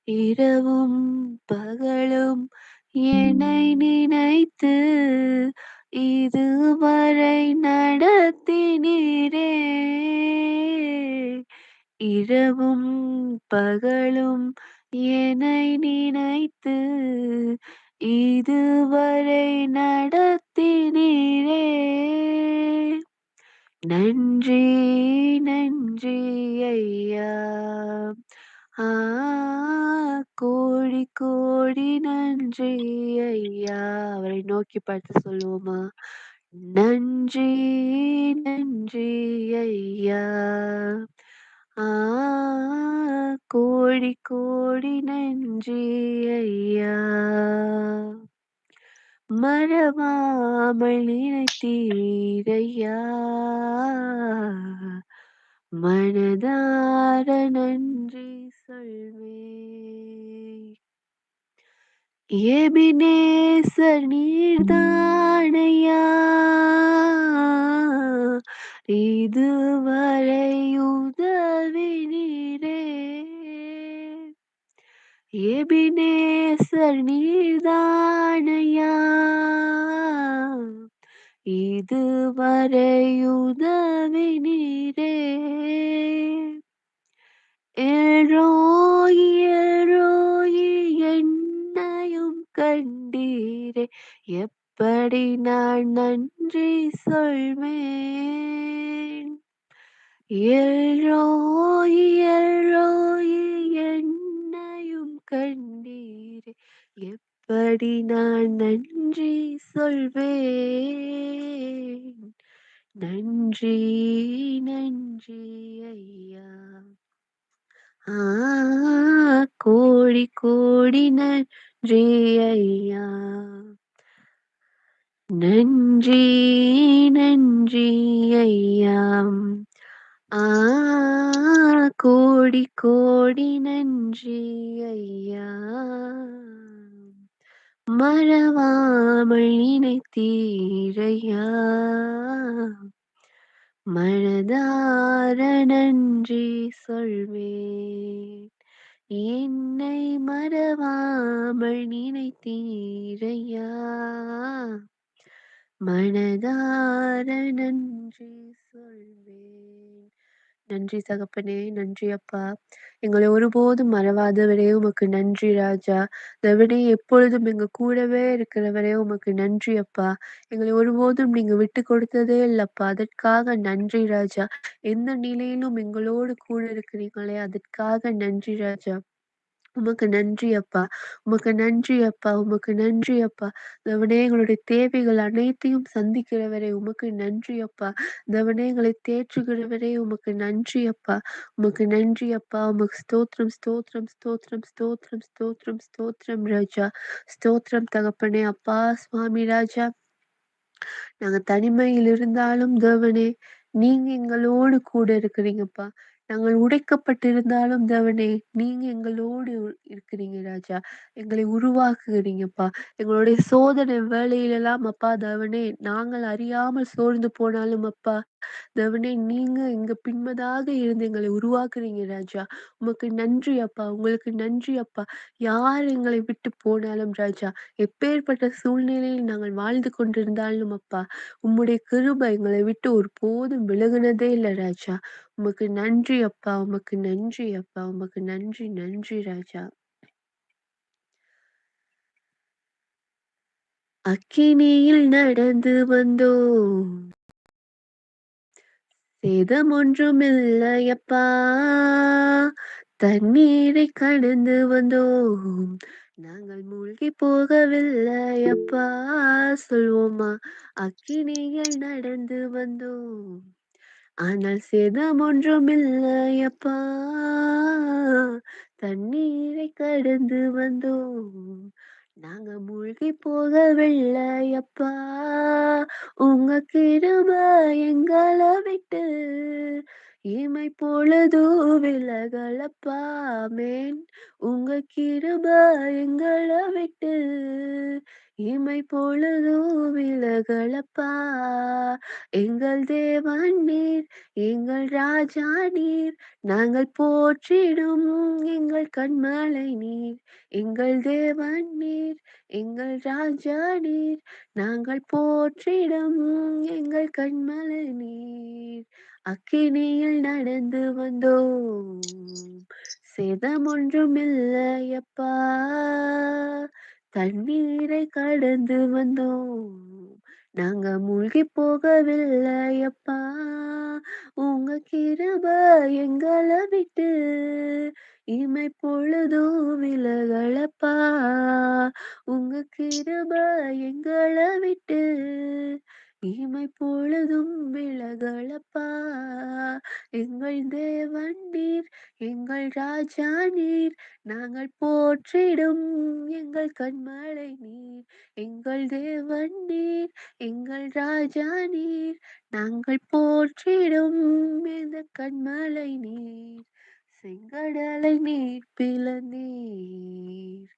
இரவும் பகலும் என்னை நினைத்து இதுவரை நடத்தினீரே. இரவும் பகலும் என்னை நினைத்து இதுவரை நடத்தினீரே. நன்றி நன்றி ஐயா. ஆ கோடி கோடி நன்றி ஐயா. அவரை நோக்கி பார்த்து சொல்லுவோமா? நன்றி நன்றி ஐயா. ஆ கோடி கோடி நன்றி ஐயா. மறவாமல் நினைத்தீரையா. மனதார நன்றி சொல்வேன். எபினேசர் நீர்தானையா. இதுவரை உதவினீரே. எபினேசர் நீர்தானையா. இதுவரை உதவினீரே. எல்ரோயி எல்ரோயி என்னையும் கண்டீரே. எப்படி நான் நன்றி சொல்வேன். எல்ரோயி எல்ரோயி என்னையும் கண்டீரே. எப்படி நான் நன்றி சொல்வேன். நன்றி நன்றி ஐயா. ஆ கோடி கோடி நன்றி ஐயா. நன்றி நன்றி ஐயா. ஆ கோடி கோடி நன்றி ஐயா. மறவாமல் நினைத்தீரையா. மனதார நன்றி சொல்வேன். என்னை மறவாமல் நினைத்தீரையா. மனதார நன்றி சொல்வேன். நன்றி தகப்பனே! நன்றி அப்பா! எங்களை ஒருபோதும் மறவாதவரே உமக்கு நன்றி ராஜா! தேவனே எப்பொழுதும் எங்க கூடவே இருக்கிறவரே உமக்கு நன்றி அப்பா! எங்களை ஒருபோதும் நீங்க விட்டுக் கொடுத்ததே இல்லப்பா! அதற்காக நன்றி ராஜா! எந்த நிலையிலும் எங்களோடு கூட இருக்கிறீங்களே அதற்காக நன்றி ராஜா! உமக்கு நன்றி அப்பா! உமக்கு நன்றி அப்பா! உமக்கு நன்றி அப்பா! தேவனே எங்களுடைய தேவைகள் அனைத்தையும் சந்திக்கிறவரே உமக்கு நன்றி அப்பா! தேவனே எங்களை தேற்றுகிறவரே உமக்கு நன்றி அப்பா! உமக்கு நன்றி அப்பா! உமக்கு ஸ்தோத்திரம், ஸ்தோத்திரம், ஸ்தோத்திரம், ஸ்தோத்திரம், ஸ்தோத்திரம், ஸ்தோத்திரம் ராஜா! ஸ்தோத்திரம் தகப்பனே! அப்பா சுவாமி ராஜா! நாங்க தனிமையில் இருந்தாலும் தேவனே, நீங்க எங்களோடு கூட இருக்கிறீங்கப்பா. நாங்கள் உடைக்கப்பட்டிருந்தாலும் தேவனே, நீங்க எங்களோடு இருக்கிறீங்க ராஜா. எங்களை உருவாக்குகிறீங்கப்பா. எங்களுடைய சோதனை வேளையிலெல்லாம் அப்பா தேவனே, நாங்கள் அறியாமல் சோர்ந்து போனாலும் அப்பா, தேவனே நீங்க எங்க பின்பதாக இருந்து எங்களை உருவாக்குறீங்க ராஜா. உமக்கு நன்றி அப்பா. உங்களுக்கு நன்றி அப்பா. யார் எங்களை விட்டு போனாலும் ராஜா, எப்பேர்ப்பட்ட சூழ்நிலையில் நாங்கள் வாழ்ந்து கொண்டிருந்தாலும் அப்பா, உம்முடைய கிருபை எங்களை விட்டு ஒருபோதும் விலகுனதே இல்ல ராஜா. உமக்கு நன்றி அப்பா. உமக்கு நன்றி அப்பா. உமக்கு நன்றி, நன்றி ராஜா. அக்கினியில் நடந்து வந்தோம். சேதம் ஒன்றுமில்லையப்பா. தண்ணீரை கடந்து வந்தோம். நாங்கள் மூழ்கி போகவில்லையப்பா. சொல்வோமா? அக்கினியில் நடந்து வந்தோம். ஆனால் சேதம் ஒன்றுமில்லையப்பா. தண்ணீரை கடந்து வந்தோம். நாங்க மூழ்கி போகவில்லையப்பா. உங்க கிருபை எங்கள விட்டு இமை பொழுதும் விலகலப்பா. ஆமென். உங்க கிருபை எங்கள விட்டு இமை பொழுதோ விலகளப்பா. எங்கள் தேவன் நீர், எங்கள் ராஜா நீர், நாங்கள் போற்றிடும் எங்கள் கண்மலை நீர். எங்கள் தேவன் நீர், எங்கள் ராஜா நீர், நாங்கள் போற்றிடும் எங்கள் கண்மலை நீர். அக்கினியில் நடந்து வந்தோம், சேதம் ஒன்றுமில்லையப்பா. தண்ணீரை கடந்து வந்தோம், நாங்க மூழ்கி போகவில்லையப்பா. உங்க கிருப எங்கள விட்டு இமை பொழுதும் விலகலப்பா. உங்க கிருப எங்கள விட்டு இமை பொழுதும் விலகலப்பா. எங்கள் தேவன் நீர், எங்கள் ராஜா நீர், நாங்கள் போற்றிடும் எங்கள் கண்மலை நீர். எங்கள் தேவன் நீர், எங்கள் ராஜா நீர், நாங்கள் போற்றிடும் இந்த கண்மலை நீர். செங்கடலை நீர் பிளந்தீர்,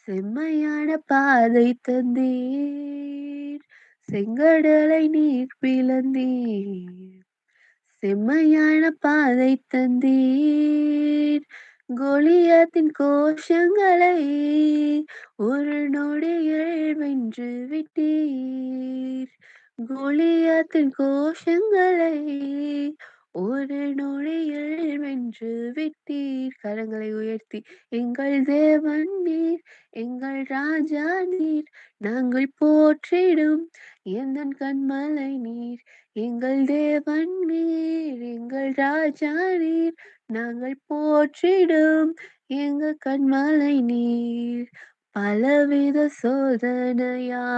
செம்மையான பாதை தந்தீர். செங்கடலை நீர் பிளந்தீர், செம்மையான பாதை தந்தீர். கோலியாத்தின் கோஷங்களை ஒரு நொடியில் வென்று விட்டீர். கோலியாத்தின் கோஷங்களை ஒரு நொடியில் வென்று விட்டீர். கரங்களை உயர்த்தி எங்கள் தேவன் நீர், எங்கள் ராஜா நீர், நாங்கள் போற்றிடும் எந்தன் கண்மலை நீர். எங்கள் தேவன் நீர், எங்கள் ராஜா நீர், நாங்கள் போற்றிடும் எங்க கண்மலை நீர். பலவித சோதனையார்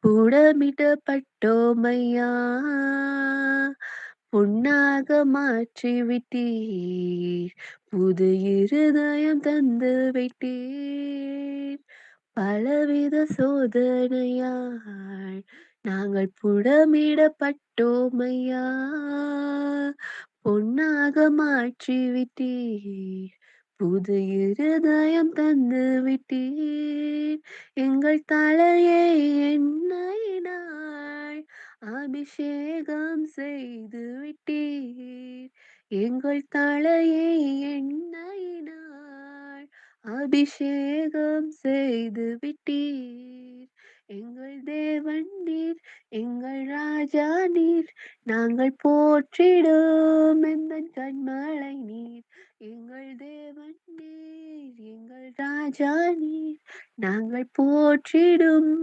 புடமிடப்பட்டோமையா, பொன்னாக மாற்றி விட்டீர், புது இருதயம் தந்து விட்டீர். பலவித சோதனையால் நாங்கள் புடமிடப்பட்டோமையா, பொன்னாக மாற்றி விட்டீர், புது இருதயம் தந்து விட்டீர். எங்கள் தலையை எண்ணெயினாய் அபிஷேகம் செய்து விட்டீர். எங்கள் தலையை எண்ணெயினாய் அபிஷேகம் செய்து விட்டீர். எங்கள் தேவன் நீர், எங்கள் ராஜா நீர், நாங்கள் போற்றிடும் எந்தன் கண்மலை நீர். எங்கள் தேவன் நீர், எங்கள் ராஜா நீர், நாங்கள் போற்றிடும்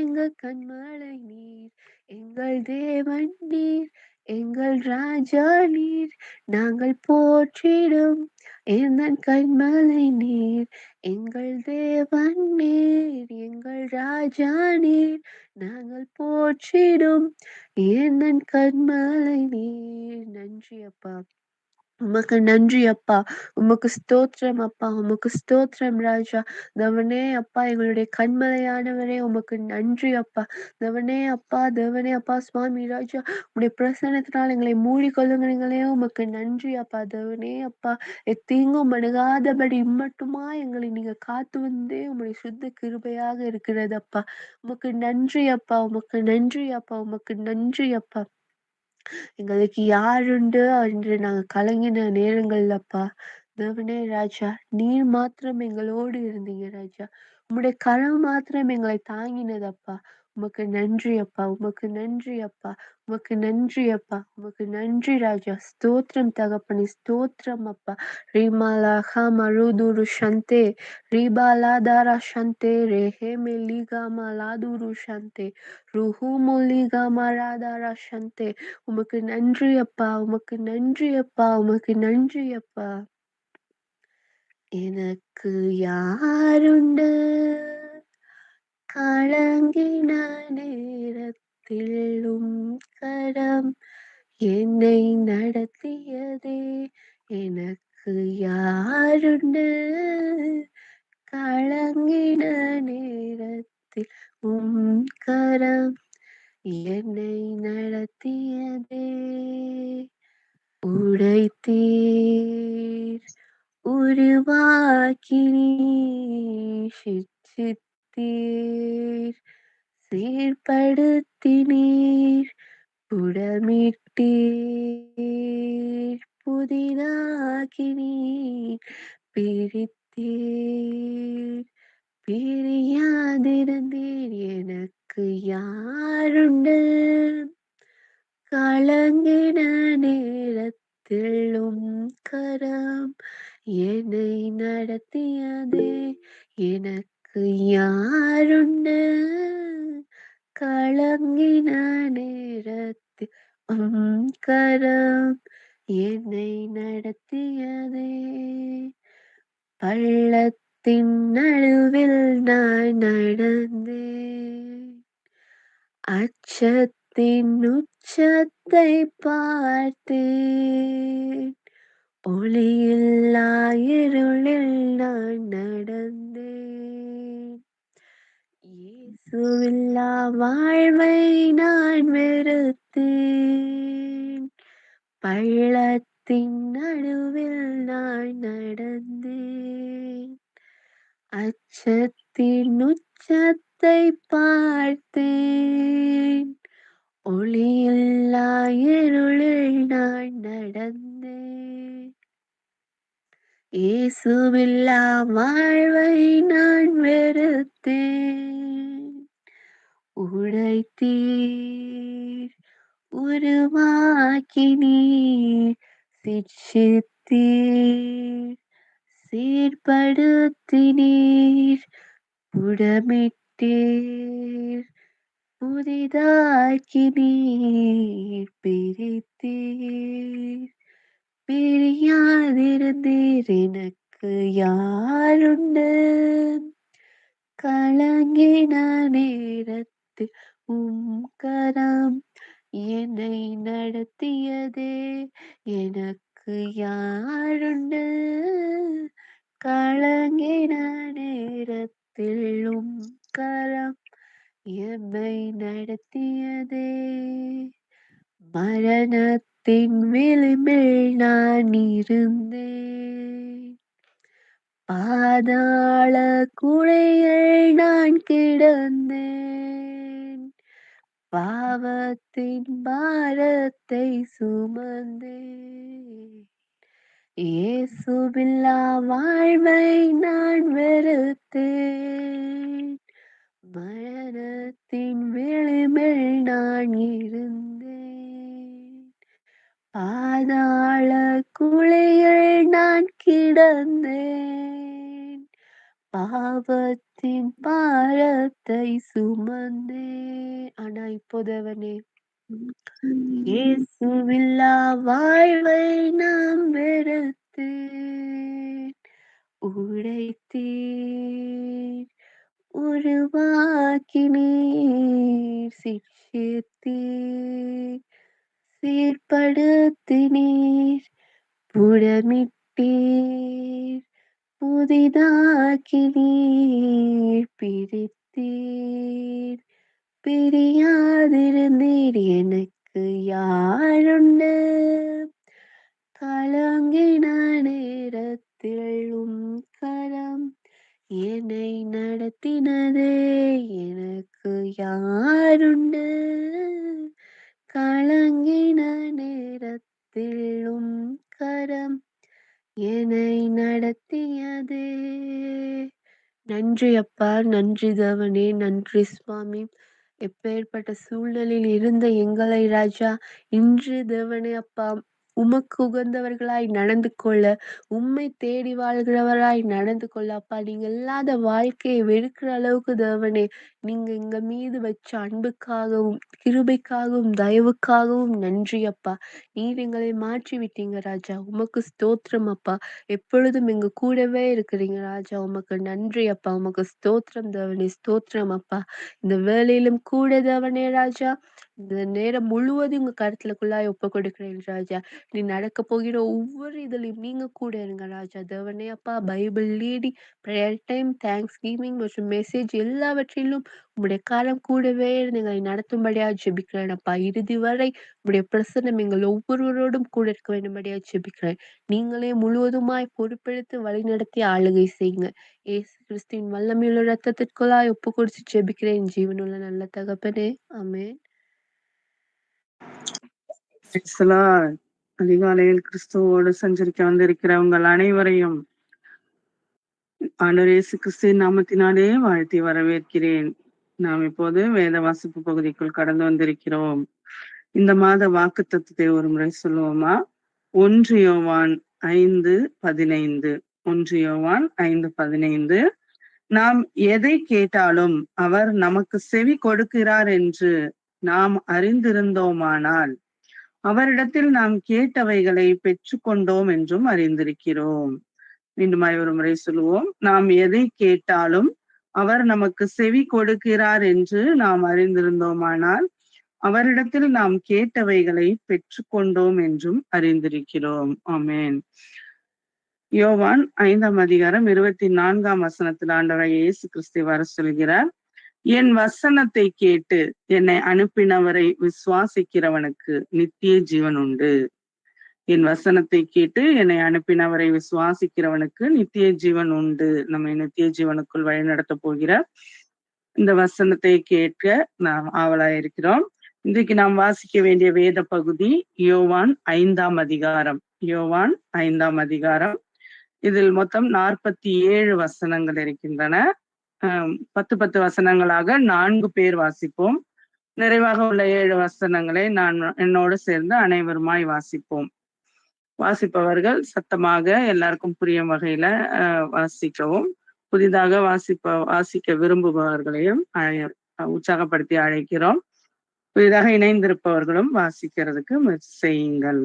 எங்கள் கண்மலை நீர். எங்கள் தேவன் நீர், எங்கள் ராஜா நீர், நாங்கள் போற்றிடும் எந்தன் கண்மலை நீர். எங்கள் தேவன் நீர், எங்கள் ராஜா நீர், நாங்கள் போற்றிடும் எந்தன் கண்மலை நீர். நன்றி அப்பா. உமக்கு நன்றி அப்பா. உமக்கு ஸ்தோத்திரம் அப்பா. உமக்கு ஸ்தோத்திரம் ராஜா. தேவனே அப்பா, எங்களுடைய கண்மலையானவரே உமக்கு நன்றி அப்பா. தேவனே அப்பா, தேவனே அப்பா, சுவாமி ராஜா, உடைய பிரசன்னத்தினால் எங்களை மூடிக்கொள்ளுங்களே. உமக்கு நன்றி அப்பா. தேவனே அப்பா, எத்தீங்கும் அணுகாதபடி இம்மட்டுமா எங்களை நீங்க காத்து வந்தே உம்முடைய சுத்த கிருபையாக இருக்கிறது அப்பா. உமக்கு நன்றி அப்பா. உமக்கு நன்றி அப்பா. உமக்கு நன்றி அப்பா. எங்களுக்கு யாருண்டு என்று நாங்க கலங்கின நேரங்கள்லப்பா, தேவனே ராஜா, நீர் மாத்திரம் எங்களோடு இருந்தீங்க ராஜா. உம்முடைய கரம் மாத்திரம் எங்களை தாங்கினதப்பா. உமக்கு நன்றி அப்பா. உமக்கு நன்றி அப்பா. உமக்கு நன்றி அப்பா. உமக்கு நன்றி ராஜா. ஸ்தோத்திரம் தகப்பனே. ஸ்தோத்திரம் அப்பா. ரீமாலாகா மருதுரு ஷந்தே, ரீபாலாதாரா ஷந்தே, ரேஹே மெலிகாமா லாதுரு ஷந்தே, ருஹு முலிகாமா ராதாரா ஷந்தே. உமக்கு நன்றி அப்பா. உமக்கு நன்றி அப்பா. உமக்கு நன்றி அப்பா. எனக்கு யாருண்டு கலங்கின நேரத்தில் கரம் என்னை நடத்தியதே. எனக்கு யாருண்டு கலங்கின நேரத்தில் கரம் என்னை நடத்தியதே. உடைத்தீர், உருவாக்கி நீ பிரித்தீர், சீர்படுத்தினீர், புடமிட்டீர், புதிதாக்கினீர், பிரித்தீர், பிரியாதிருந்தீர். எனக்கு யாருண்டு? கலங்கின நேரத்தில் கரம் என்னை நடத்தியதே. எனக்கு யாருண்டு? கலங்கின நேரத்தில் கரம் என்னை நடத்தியதே. பள்ளத்தின் நடுவில் நான் நடந்தேன், அச்சத்தின் உச்சத்தை பார்த்தேன், ஒளியில்லா இருளில் நான் நடந்தேன். இயேசுவில்லா வாழ்வை நான் வெறுத்தேன், பள்ளத்தின் நடுவில் நான் நடந்தேன், அச்சத்தின் உச்சத்தை பார்த்தேன், ஒளியில்லா இருளில் நான் நடந்தேன். இயேசுவில்லா வாழ்வை நான் வெறுத்தேன், உடைத்தீர், உருவாக்கினீர், சிட்சித்தீர், சீர்படுத்தினீர், புடமிட்டீர், புதிதாக்கினீர், பிரித்தீர், பிரியாதிருந்தீர். எனக்கு யாருண்டு? கலங்கின நேரத்தில் கரம் என்னை நடத்தியதே. எனக்கு யாருண்டு? கலங்கின நேரத்தில் கரம் எம்மை நடத்தியதே. மரணத்தின் விளிம்பில் நான் இருந்தேன், பாதாள குழியில் நான் கிடந்தேன், பாவத்தின் பாரத்தை சுமந்தேன். இயேசுவில்லா வாழ்வை நான் வெறுத்தேன், மரணத்தின் விளிம்பில் நான் இருந்தேன், பாதாள குழியில் நான் கிடந்தேன், பாவத்தின் பாரத்தை சுமந்தேன். ஆனா இப்போதவனே இயேசுவில்லா வாழ்வை நாம் வெறுத்தேன், உடைத்தீர், உருவாக்கினீர், சிட்சித்தீர், சீர்படுத்தினீர், புடமிட்டீர், புதிதாக்கினீர், பிரித்தீர், பிரியாதிருந்தீர். எனக்கு யாருண்டு? கலங்கின நேரத்தில் கரம் என்னை நடத்தினதே. எனக்கு யாருண்டு? கலங்கின நேரத்தில் கரம் என்னை நடத்தியதே. நன்றி அப்பா, நன்றி தேவனே, நன்றி சுவாமி. எப்பேற்பட்ட சூழ்நிலையில் இருந்த எங்களை ராஜா, இன்று தேவனே அப்பா, உமக்கு உகந்தவர்களாய் நடந்து கொள்ள, உம்மை தேடி வாழ்கிறவராய் நடந்து கொள்ள அப்பா, நீங்க இல்லாத வாழ்க்கையை வெறுக்கிற அளவுக்கு தேவனே, நீங்க எங்க மீது வச்ச அன்புக்காகவும், கிருபைக்காகவும், தயவுக்காகவும் நன்றி அப்பா. நீர் எங்களை மாற்றி விட்டீங்க ராஜா. உமக்கு ஸ்தோத்திரம் அப்பா. எப்பொழுதும் எங்க கூடவே இருக்கிறீங்க ராஜா. உமக்கு நன்றி அப்பா. உமக்கு ஸ்தோத்திரம் தேவனே, ஸ்தோத்திரம் அப்பா. இந்த வேலையிலும் கூட தேவனே ராஜா, இந்த நேரம் முழுவதும் உங்க கருத்துலக்குள்ளாய் ஒப்பு கொடுக்கிறேன் ராஜா. நீ நடக்க போகிற ஒவ்வொரு இதுலயும் நீங்க கூட இருங்க ராஜா. தேவனே அப்பா, Bible reading, prayer time, thanks giving மற்றும் மெசேஜ் எல்லாவற்றிலும் உம்முடைய கரம் கூடவே இருந்து எங்களை நடத்தும்படியா ஜெபிக்கிறேன் அப்பா. இறுதி வரை உம்முடைய பிரசன்னம் எங்கள் ஒவ்வொருவரோடும் கூட இருக்க வேண்டும்படியா ஜெபிக்கிறேன். நீங்களே முழுவதுமாய் பொறுப்பெடுத்து வழிநடத்தி ஆளுகை செய்யுங்க. இயேசு கிறிஸ்துவின் வல்லமையுள்ள இரத்தத்திற்குள்ளாய் ஒப்புக்கொடுத்து ஜெபிக்கிறேன் என் ஜீவனுள்ள நல்ல தகப்பனே. ஆமென். Praise the Lord. அதிகாலையில் கிறிஸ்துவோடு சஞ்சரிக்க வந்திருக்கிற உங்கள் அனைவரையும் ஆண்டவர் இயேசு கிறிஸ்துவின் நாமத்தினாலே வாழ்த்தி வரவேற்கிறேன். நாம் இப்போது வேத வாசிப்பு பகுதிக்குள் கடந்து வந்திருக்கிறோம். இந்த மாத வாக்குத்தத்தத்தை ஒரு முறை சொல்லுவோமா? 1 யோவான் 5:15. 1 யோவான் 5:15. நாம் எதை கேட்டாலும் அவர் நமக்கு செவி கொடுக்கிறார் என்று நாம் அறிந்திருந்தோமானால் அவரிடத்தில் நாம் கேட்டவைகளை பெற்றுக்கொண்டோம் என்றும் அறிந்திருக்கிறோம். மீண்டுமாய் ஒரு முறை சொல்லுவோம். நாம் எதை கேட்டாலும் அவர் நமக்கு செவி கொடுக்கிறார் என்று நாம் அறிந்திருந்தோமானால் அவரிடத்தில் நாம் கேட்டவைகளை பெற்றுக்கொண்டோம் என்றும் அறிந்திருக்கிறோம். ஆமென். யோவான் 5ஆம் அதிகாரம் 24ஆம் வசனத்தில் ஆண்டவர் இயேசு கிறிஸ்து வர சொல்கிறார், என் வசனத்தை கேட்டு என்னை அனுப்பினவரை விசுவாசிக்கிறவனுக்கு நித்திய ஜீவன் உண்டு. என் வசனத்தை கேட்டு என்னை அனுப்பினவரை விசுவாசிக்கிறவனுக்கு நித்திய ஜீவன் உண்டு. நம்மை நித்திய ஜீவனுக்குள் வழிநடத்த போகிற இந்த வசனத்தை கேட்க நாம் ஆவலாயிருக்கிறோம். இன்றைக்கு நாம் வாசிக்க வேண்டிய வேத பகுதி யோவான் 5ஆம் அதிகாரம். யோவான் 5ஆம் அதிகாரம். இதில் மொத்தம் 47 வசனங்கள் இருக்கின்றன. 10 வசனங்களாக 4 பேர் வாசிப்போம். நிறைவாக உள்ள 7 வசனங்களை நான் என்னோடு சேர்ந்து அனைவருமாய் வாசிப்போம். வாசிப்பவர்கள் சத்தமாக எல்லாருக்கும் புரியும் வகையில வாசிக்கவும், புதிதாக வாசிக்க விரும்புபவர்களையும் உற்சாகப்படுத்தி அழைக்கிறோம். புதிதாக இணைந்திருப்பவர்களும் வாசிக்கிறதுக்கு முயற்சி செய்யுங்கள்.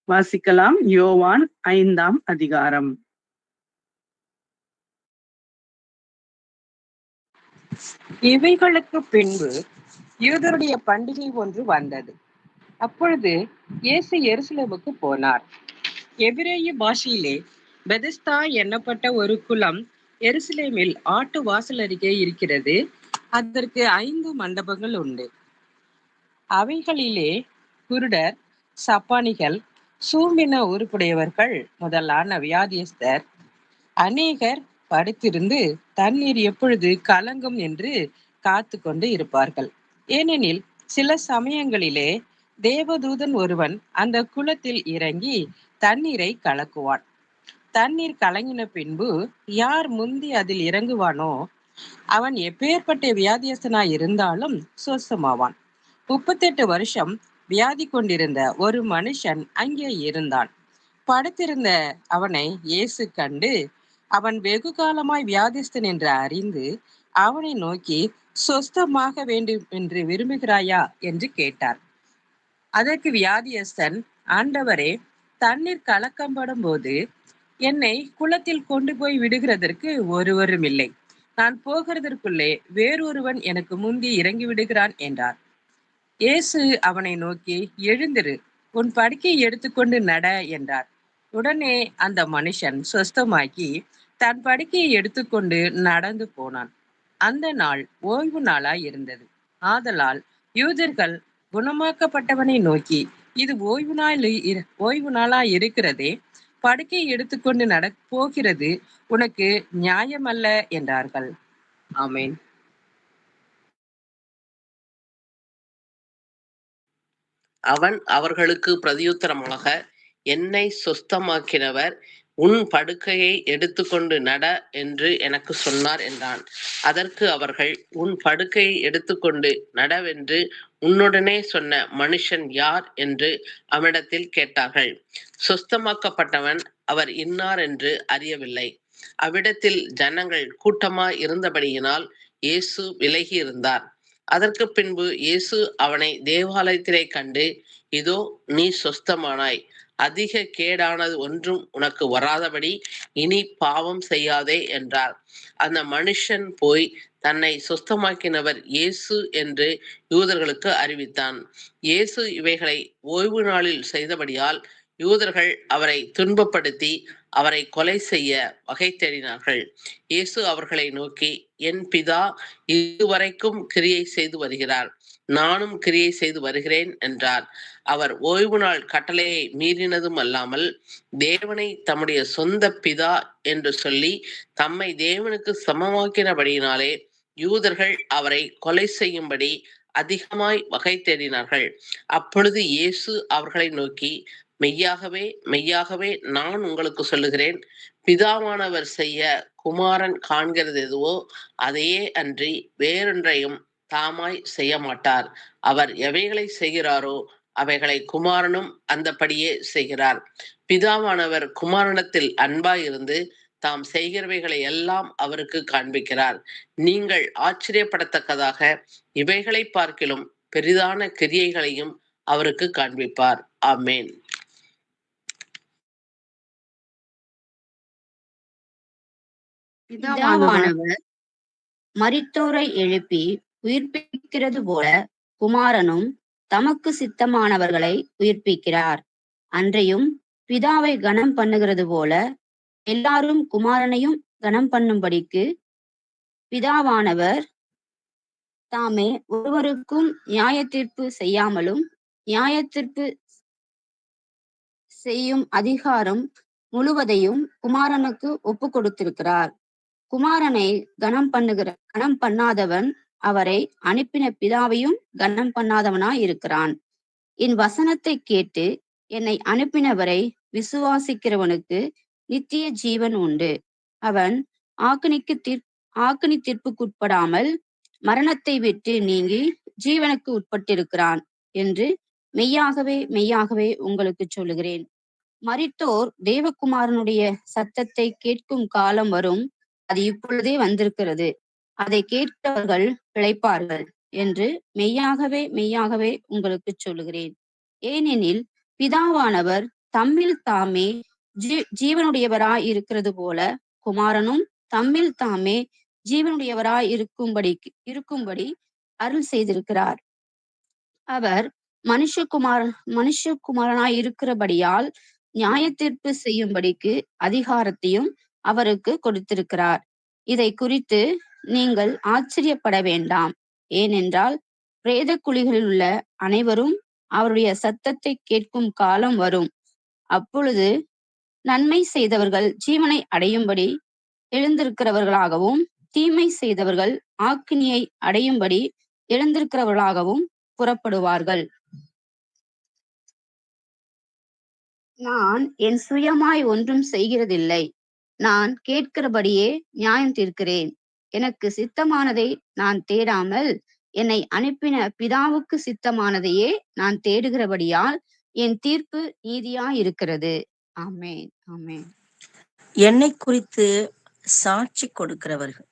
வாசிக்கலாம். யோவான் 5ஆம் அதிகாரம். இவைகளுக்கு பின்பு யூதருடைய பண்டிகை ஒன்று வந்தது. அப்பொழுது இயேசு எருசலேமுக்கு போனார். எபிரேய பாஷையிலே பெதஸ்தா எண்ணப்பட்ட ஒரு குளம் எருசலேமில் ஆட்டு வாசல் அருகே இருக்கிறது. அதற்கு 5 மண்டபங்கள் உண்டு. அவைகளிலே குருடர், சப்பானிகள், சூம்பின உருப்புடையவர்கள் முதலான வியாதியஸ்தர் அநேகர் படுத்திருந்து தண்ணீர் எப்பொழுது கலங்கும் என்று காத்து கொண்டு இருப்பார்கள். ஏனெனில் சில சமயங்களிலே தேவதூதன் ஒருவன் அந்த குளத்தில் இறங்கி தண்ணீரை கலக்குவான். தண்ணீர் கலங்கின பின்பு யார் முந்தி அதில் இறங்குவானோ அவன் எப்பேற்பட்ட வியாதியஸ்தனாய் இருந்தாலும் சுத்தமாவான். 38 வருஷம் வியாதி கொண்டிருந்த ஒரு மனுஷன் அங்கே இருந்தான். படுத்திருந்த அவனை இயேசு கண்டு அவன் வெகு காலமாய் வியாதிஸ்தன் என்று அறிந்து அவனை நோக்கி, சொஸ்தமாக வேண்டும் என்று விரும்புகிறாயா என்று கேட்டார். அதற்கு வியாதியஸ்தன், ஆண்டவரே, தண்ணீர் கலக்கப்படும் போது என்னை குளத்தில் கொண்டு போய் விடுகிறதற்கு ஒருவரும் இல்லை. நான் போகிறதற்குள்ளே வேறொருவன் எனக்கு முந்தி இறங்கி விடுகிறான் என்றார். இயேசு அவனை நோக்கி, எழுந்திரு, உன் படுக்கையை எடுத்துக்கொண்டு நட என்றார். உடனே அந்த மனுஷன் சொஸ்தமாக்கி தன் படுக்கையை எடுத்துக்கொண்டு நடந்து போனான். அந்த நாள் ஓய்வு நாளாய் இருந்தது. ஆதலால் யூதர்கள் குணமாக்கப்பட்டவனை நோக்கி, இது ஓய்வு நாளாய் இருக்கிறதே, படுக்கையை எடுத்துக்கொண்டு போகிறது உனக்கு நியாயமல்ல என்றார்கள். ஆமென். அவன் அவர்களுக்கு பிரதியுத்தரமாக, என்னை சொஸ்தமாக்கினவர் உன் படுக்கையை எடுத்துக்கொண்டு நட என்று எனக்கு சொன்னார் என்றான். அதற்கு அவர்கள், உன் படுக்கையை எடுத்துக்கொண்டு நடவென்று உன்னுடனே சொன்ன மனுஷன் யார் என்று அவனிடத்தில் கேட்டார்கள். சொஸ்தமாக்கப்பட்டவன் அவர் இன்னார் என்று அறியவில்லை. அவ்விடத்தில் ஜனங்கள் கூட்டமாய் இருந்தபடியினால் இயேசு விலகி இருந்தார். அதற்கு பின்பு இயேசு அவனை தேவாலயத்திலே கண்டு, இதோ நீ சொஸ்தமானாய், அதிக கேடானது ஒன்றும் உனக்கு வராதபடி இனி பாவம் செய்யாதே என்றார். அந்த மனுஷன் போய் தன்னை சொஸ்தமாக்கினவர் இயேசு என்று யூதர்களுக்கு அறிவித்தான். இயேசு இவைகளை ஓய்வு நாளில் செய்தபடியால் யூதர்கள் அவரை துன்பப்படுத்தி அவரை கொலை செய்ய வகை தேடினார்கள். இயேசு அவர்களை நோக்கி, என் பிதா இதுவரைக்கும் கிரியை செய்து வருகிறார், நானும் கிரியை செய்து வருகிறேன் என்றார். அவர் ஓய்வு நாள் கட்டளையை மீறினதும் அல்லாமல் தேவனை தம்முடைய சொந்த பிதா என்று சொல்லி தம்மை தேவனுக்கு சமமாக்கினபடியினாலே யூதர்கள் அவரை கொலை செய்யும்படி அதிகமாய் வகை தேடினார்கள். அப்பொழுது இயேசு அவர்களை நோக்கி, மெய்யாகவே மெய்யாகவே நான் உங்களுக்கு சொல்லுகிறேன், பிதாவானவர் செய்ய குமாரன் காண்கிறது எதுவோ அதையே அன்றி வேறொன்றையும் தாமாய் செய்ய மாட்டார். அவர் எவைகளை செய்கிறாரோ அவைகளை குமாரனும் அந்தபடியே செய்கிறார். பிதாவானவர் குமாரனத்தில் அன்பாயிருந்து தாம் செய்கிறவைகளை எல்லாம் அவருக்கு காண்பிக்கிறார். நீங்கள் ஆச்சரியப்படத்தக்கதாக இவைகளை பார்க்கிலும் பெரிதான கிரியைகளையும் அவருக்கு காண்பிப்பார். ஆமென். பிதாவானவர் மரித்தோரை எழுப்பி உயிர்ப்பிக்கிறது போல குமாரனும் தமக்கு சித்தமானவர்களை உயிர்ப்பிக்கிறார். அன்றையும் பிதாவை கனம் பண்ணுகிறது போல எல்லாரும் குமாரனையும் கனம் பண்ணும்படிக்கு பிதாவானவர் தாமே ஒருவருக்கும் நியாயத்தீர்ப்பு செய்யாமலும் நியாயத்தீர்ப்பு செய்யும் அதிகாரம் முழுவதையும் குமாரனுக்கு ஒப்பு கொடுத்திருக்கிறார். குமாரனை கனம் பண்ணாதவன் அவரை அனுப்பின பிதாவையும் கனம் பண்ணாதவனாய் இருக்கிறான். என் வசனத்தை கேட்டு என்னை அனுப்பினவரை விசுவாசிக்கிறவனுக்கு நித்திய ஜீவன் உண்டு. அவன் ஆக்கினி தீர்ப்புக்குட்படாமல் மரணத்தை விட்டு நீங்கி ஜீவனுக்கு உட்பட்டிருக்கிறான் என்று மெய்யாகவே மெய்யாகவே உங்களுக்கு சொல்லுகிறேன். மரித்தோர் தேவகுமாரனுடைய சத்தத்தை கேட்கும் காலம் வரும், அது இப்பொழுதே வந்திருக்கிறது. அதை கேட்கிறவர்கள் பிழைப்பார்கள் என்று மெய்யாகவே மெய்யாகவே உங்களுக்கு சொல்லுகிறேன். ஏனெனில் பிதாவானவர் தம்மில் தாமே ஜீவனுடையவராய் இருக்கிறது போல குமாரனும் தம்மில் தாமே ஜீவனுடையவராய் இருக்கும்படி அருள் செய்திருக்கிறார். அவர் மனுஷகுமாரனாய் இருக்கிறபடியால் நியாயத்தீர்ப்பு செய்யும்படிக்கு அதிகாரத்தையும் அவருக்கு கொடுத்திருக்கிறார். இதை குறித்து நீங்கள் ஆச்சரியப்பட வேண்டாம். ஏனென்றால் பிரேத குழிகளில் உள்ள அனைவரும் அவருடைய சத்தத்தை கேட்கும் காலம் வரும். அப்பொழுது நன்மை செய்தவர்கள் ஜீவனை அடையும்படி எழுந்திருக்கிறவர்களாகவும் தீமை செய்தவர்கள் ஆக்கினியை அடையும்படி எழுந்திருக்கிறவர்களாகவும் புறப்படுவார்கள். நான் என் சுயமாய் ஒன்றும் செய்கிறதில்லை, நான் கேட்கிறபடியே நியாயம் தீர்க்கிறேன். எனக்கு சித்தமானதை நான் தேடாமல் என்னை அனுப்பின பிதாவுக்கு சித்தமானதையே நான் தேடுகிறபடியால் என் தீர்ப்பு நீதியாயிருக்கிறது. ஆமென், ஆமென். என்னை குறித்து சாட்சி கொடுக்கிறவர்கள்,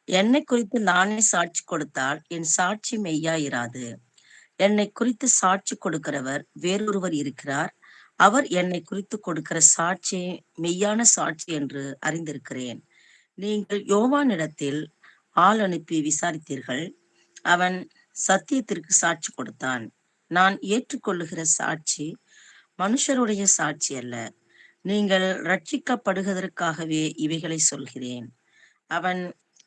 என்னை குறித்து நானே சாட்சி கொடுத்தால் என் சாட்சி மெய்யாயிராது. என்னை குறித்து சாட்சி கொடுக்கிறவர் வேறொருவர் இருக்கிறார். அவர் என்னை குறித்து கொடுக்கிற சாட்சி மெய்யான சாட்சி என்று அறிந்திருக்கிறேன். நீங்கள் யோவானிடத்தில் ஆள் அனுப்பி விசாரித்தீர்கள். அவன் சத்தியத்திற்கு சாட்சி கொடுத்தான். நான் ஏற்றுக்கொள்ளுகிற சாட்சி மனுஷருடைய சாட்சி அல்ல. நீங்கள் ரட்சிக்கப்படுவதற்காகவே இவைகளை சொல்கிறேன். அவன்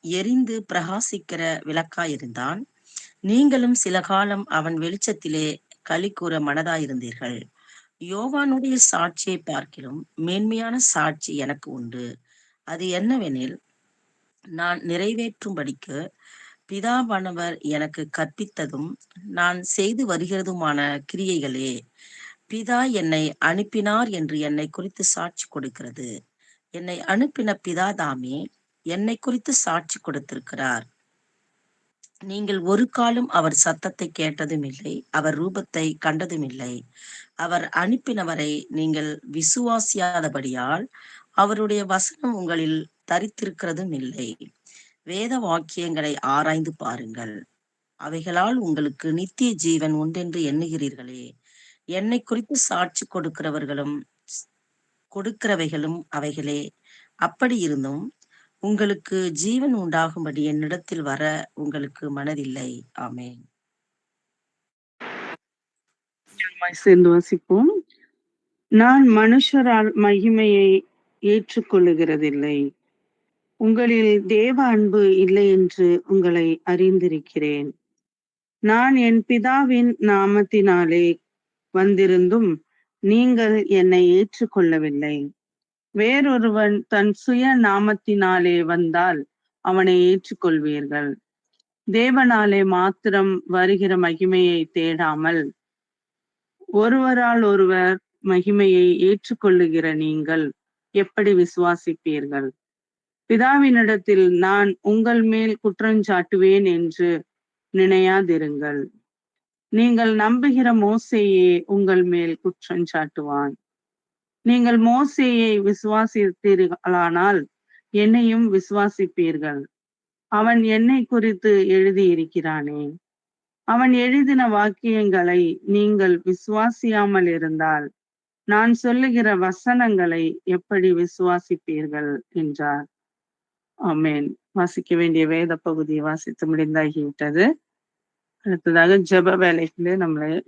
எரிந்து பிரகாசிக்கிற விளக்காயிருந்தான். நீங்களும் சில காலம் அவன் வெளிச்சத்திலே களி கூற மனதாயிருந்தீர்கள். யோவானுடைய சாட்சியை பார்க்கிலும் மேன்மையான சாட்சி எனக்கு உண்டு. அது என்னவெனில், நான் நிறைவேற்றும்படிக்கு பிதாவானவர் எனக்கு கற்பித்ததும் நான் செய்து வருகிறதுமான கிரியைகளே பிதா என்னை அனுப்பினார் என்று என்னை குறித்து சாட்சி கொடுக்கிறது. என்னை அனுப்பின பிதா தாமே என்னை குறித்து சாட்சி கொடுத்திருக்கிறார். நீங்கள் ஒரு காலம் அவர் சத்தத்தை கேட்டதும் இல்லை, அவர் ரூபத்தை கண்டதும் இல்லை. அவர் அனுப்பினவரை நீங்கள் விசுவாசியாதபடியால் அவருடைய வசனம் உங்களில் தரித்திருக்கிறதும் இல்லை. வேத வாக்கியங்களை ஆராய்ந்து பாருங்கள், அவைகளால் உங்களுக்கு நித்திய ஜீவன் உண்டென்று எண்ணுகிறீர்களே. என்னை குறித்து சாட்சி கொடுக்கிறவைகளும் அவைகளே. அப்படி இருந்தும் உங்களுக்கு ஜீவன் உண்டாகும்படி என்னிடத்தில் வர உங்களுக்கு மனதில்லை. ஆமென். சேர்ந்து வாசிப்போம். நான் மனுஷரால் மகிமையை ஏற்றுக்கொள்ளுகிறதில்லை. உங்களில் தேவ அன்பு இல்லை என்று உங்களை அறிந்திருக்கிறேன். நான் என் பிதாவின் நாமத்தினாலே வந்திருந்தும் நீங்கள் என்னை ஏற்றுக்கொள்ளவில்லை. வேறொருவன் தன் சுய நாமத்தினாலே வந்தால் அவனை ஏற்றுக்கொள்வீர்கள். தேவனாலே மாத்திரம் வருகிற மகிமையை தேடாமல் ஒருவரால் ஒருவர் மகிமையை ஏற்றுக்கொள்ளுகிற நீங்கள் எப்படி விசுவாசிப்பீர்கள்? பிதாவினிடத்தில் நான் உங்கள் மேல் குற்றஞ்சாட்டுவேன் என்று நினையாதிருங்கள். நீங்கள் நம்புகிற மோசேயே உங்கள் மேல் குற்றஞ்சாட்டுவான். நீங்கள் மோசேயை விசுவாசித்தீர்களானால் என்னையும் விசுவாசிப்பீர்கள். அவன் என்னை குறித்து எழுதியிருக்கிறானே. அவன் எழுதின வாக்கியங்களை நீங்கள் விசுவாசியாமல் இருந்தால் நான் சொல்லுகிற வசனங்களை எப்படி விசுவாசிப்பீர்கள் என்றார். ஆமென். வாசிக்க வேண்டிய வேத பகுதியை வாசித்து முடிந்தாகிவிட்டது. அடுத்ததாக ஜெப வேலைகளே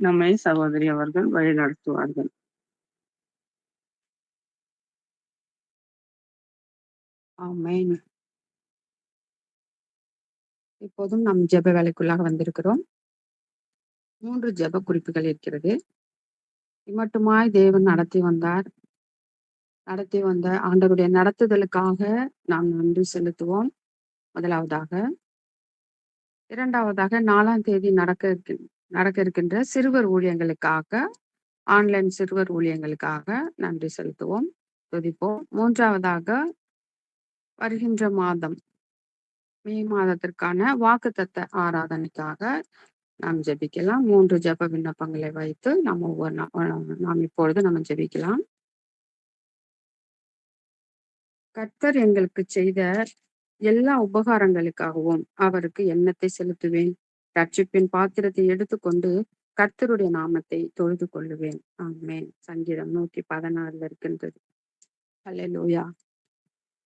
நம்மை சகோதரி அவர்கள் வழி நடத்துவார்கள். ஆமென். இப்போதும் நம் ஜெப வேலைக்குள்ளாக வந்திருக்கிறோம். 3 ஜெப குறிப்புகள் இருக்கிறது. இம்மட்டுமாய் தேவன் நடத்தி வந்த ஆண்டவருடைய நடத்துதலுக்காக நாம் நன்றி செலுத்துவோம். முதலாவதாக. இரண்டாவதாக 4ஆம் தேதி நடக்க இருக்கின்ற சிறுவர் ஊழியங்களுக்காக, ஆன்லைன் சிறுவர் ஊழியங்களுக்காக நன்றி செலுத்துவோம், துதிப்போம். மூன்றாவதாக வருகின்ற மாதம் மே மாதத்திற்கான வாக்குத்தத்த ஆராதனைக்காக நாம் ஜெபிக்கலாம். 3 ஜெப விண்ணப்பங்களை வைத்து நாம் இப்பொழுது நம்ம ஜெபிக்கலாம். கர்த்தர் எங்களுக்கு செய்த எல்லா உபகாரங்களுக்காகவும் அவருக்கு எண்ணத்தை செலுத்துவேன். ரட்சிப்பின் பாத்திரத்தை எடுத்துக்கொண்டு கர்த்தருடைய நாமத்தை தொழுது கொள்ளுவேன். ஆமென். சங்கீதம் 116 இருக்கின்றது. அல்லேலூயா.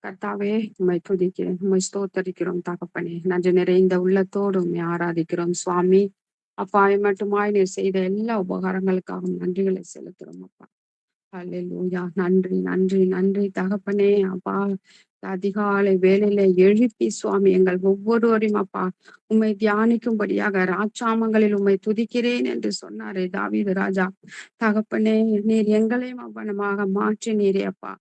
கர்த்தாவே, உம்மை துதிக்கிறேன், உம்மை ஸ்தோத்தரிக்கிறோம் தகப்பனே. நன்றி நிறைந்த உள்ளத்தோடு உம்மை ஆராதிக்கிறோம் சுவாமி. அப்பா, மட்டுமாய் நீர் செய்த எல்லா உபகாரங்களுக்காகவும் நன்றிகளை செலுத்துறோம் அப்பா. அல்லேலூயா. நன்றி நன்றி நன்றி தகப்பனே. அப்பா, அதிகாலை வேளையில எழுப்பி சுவாமி எங்கள் ஒவ்வொருவரையும் அப்பா உம்மை தியானிக்கும்படியாக ராட்சாமங்களில் உம்மை துதிக்கிறேன் என்று சொன்னாரே தாவீது ராஜா. தகப்பனே, நீர் எங்களையும் அவனமாக மாற்றினீரே அப்பா.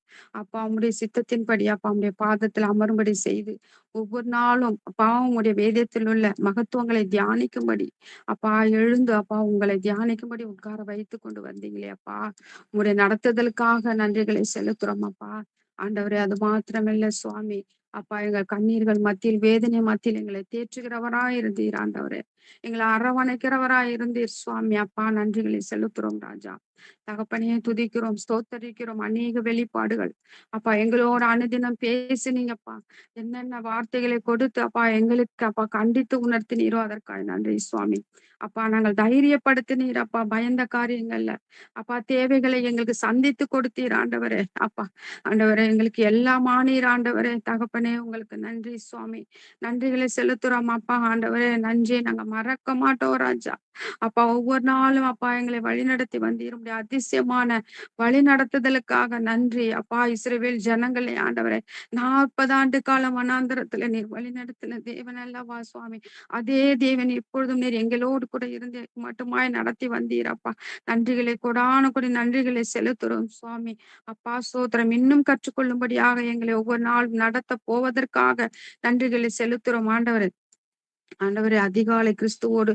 அப்பா, உம்முடைய சித்தத்தின்படி அப்பா உம்முடைய பாதத்தில் அமரும்படி செய்து ஒவ்வொரு நாளும் அப்பா உம்முடைய வேதத்தில் உள்ள மகத்துவங்களை தியானிக்கும்படி அப்பா எழுந்து அப்பா உங்களை தியானிக்கும்படி உட்கார வைத்து கொண்டு வந்தீங்களே அப்பா. உங்களுடைய நடத்துதலுக்காக நன்றிகளை செலுத்துறோம் அப்பா. ஆண்டவரே, அது மாத்திரமில்ல சுவாமி. அப்பா, எங்கள் கண்ணீர்கள் மத்தியில், வேதனை மத்தியில் எங்களை தேற்றுகிறவராய் இருந்தீர் ஆண்டவரே. எங்களை அரவணைக்கிறவராய் இருந்தீர் சுவாமி. அப்பா, நன்றிகளை செலுத்துறோம் ராஜா. தகப்பனே, துதிக்கிறோம், ஸ்தோத்தரிக்கிறோம். அநேக வெளிப்பாடுகள் அப்பா எங்களோட அனுதினம் பேசினீங்கப்பா. என்னென்ன வார்த்தைகளை கொடுத்து அப்பா எங்களுக்கு அப்பா கண்டித்து உணர்த்தினீரோ அதற்காக நன்றி சுவாமி. அப்பா, நாங்கள் தைரியப்படுத்தினீர் அப்பா. பயந்த காரியங்கள்ல அப்பா தேவைகளை எங்களுக்கு சந்தித்து கொடுத்தீர் ஆண்டவரே. அப்பா ஆண்டவரே, எங்களுக்கு எல்லாமானீர் ஆண்டவரே. தகப்பனே, உங்களுக்கு நன்றி சுவாமி. நன்றிகளை செலுத்துறோம் அப்பா. ஆண்டவரே, நன்றி நாங்க மறக்க மாட்டோம் ராஜா. அப்பா, ஒவ்வொரு நாளும் அப்பா எங்களை வழிநடத்தி வந்தீர். அதிசயமான வழி நடத்துதலுக்காக நன்றி அப்பா. இஸ்ரவேல் ஜனங்களே ஆண்டவரே, 40 ஆண்டு காலம் வனாந்தரத்துல நீர் வழி நடத்தின தேவன் அல்லவா சுவாமி. அதே தேவன் இப்பொழுதும் நீர் எங்களோடு கூட இருந்து மட்டுமாய் நடத்தி வந்தீர் அப்பா. நன்றிகளை கொடான கொடி நன்றிகளை செலுத்துறோம் சுவாமி. அப்பா சோத்திரம். இன்னும் கற்றுக்கொள்ளும்படியாக எங்களை ஒவ்வொரு நாள் நடத்த போவதற்காக நன்றிகளை செலுத்துறோம் ஆண்டவரே. ஆண்டவரே, அதிகாலை கிறிஸ்துவோடு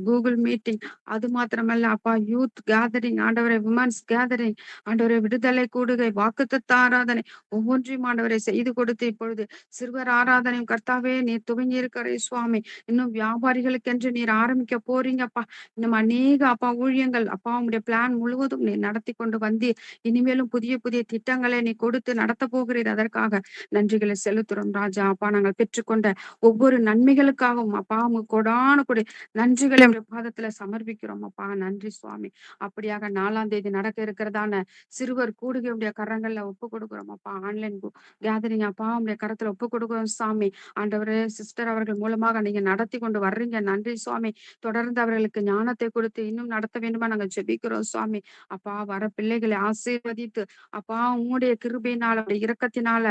கூகுள் மீட்டிங், அது மாத்திரமல்ல அப்பா யூத் கேதரிங் ஆண்டவரே, விமன்ஸ் கேதரிங் ஆண்டவரே, விடுதலை கூடுகை, வாக்குத்தத்த ஆராதனை ஒவ்வொன்றையும் ஆண்டவரை செய்து கொடுத்து இப்பொழுது சிறுவர் ஆராதனையும் கர்த்தாவே நீர் துவங்கி இருக்கிற சுவாமி. இன்னும் வியாபாரிகளுக்கென்று நீர் ஆரம்பிக்க போறீங்கப்பா. இன்னும் அநேக அப்பா ஊழியங்கள் அப்பா உங்களுடைய பிளான் முழுவதும் நீர் நடத்தி கொண்டு வந்தீர். இனிமேலும் புதிய புதிய திட்டங்களை நீ கொடுத்து நடத்த போகிறீர். அதற்காக நன்றிகளை செலுத்துறோம் ராஜா. அப்பா, நாங்கள் பெற்றுக்கொண்ட ஒவ்வொரு நன்மைகளுக்காக செலுத்துகிறோம் அப்பா. உமக்கு கொடான கொடி நன்றிகளை உடைய பாதத்துல சமர்ப்பிக்கிறோம் அப்பா. நன்றி சுவாமி. அப்படியாக 4ஆம் தேதி நடக்க இருக்கிறதான சிறுவர் கூடுகையுடைய கரங்கள்ல ஒப்பு கொடுக்கிறோம் அப்பா. ஆன்லைன் கேதரிங் அப்பா உடைய கரத்துல ஒப்பு கொடுக்கிறோம் சாமி. ஆண்டவரே சிஸ்டர் அவர்கள் மூலமாக நீங்க நடத்தி கொண்டு வர்றீங்க. நன்றி சுவாமி. தொடர்ந்து அவர்களுக்கு ஞானத்தை கொடுத்து இன்னும் நடத்த வேண்டுமா நாங்க ஜெபிக்கிறோம் சுவாமி. அப்பா வர பிள்ளைகளை ஆசீர்வதித்து அப்பா உங்களுடைய கிருபையினால உடைய இரக்கத்தினால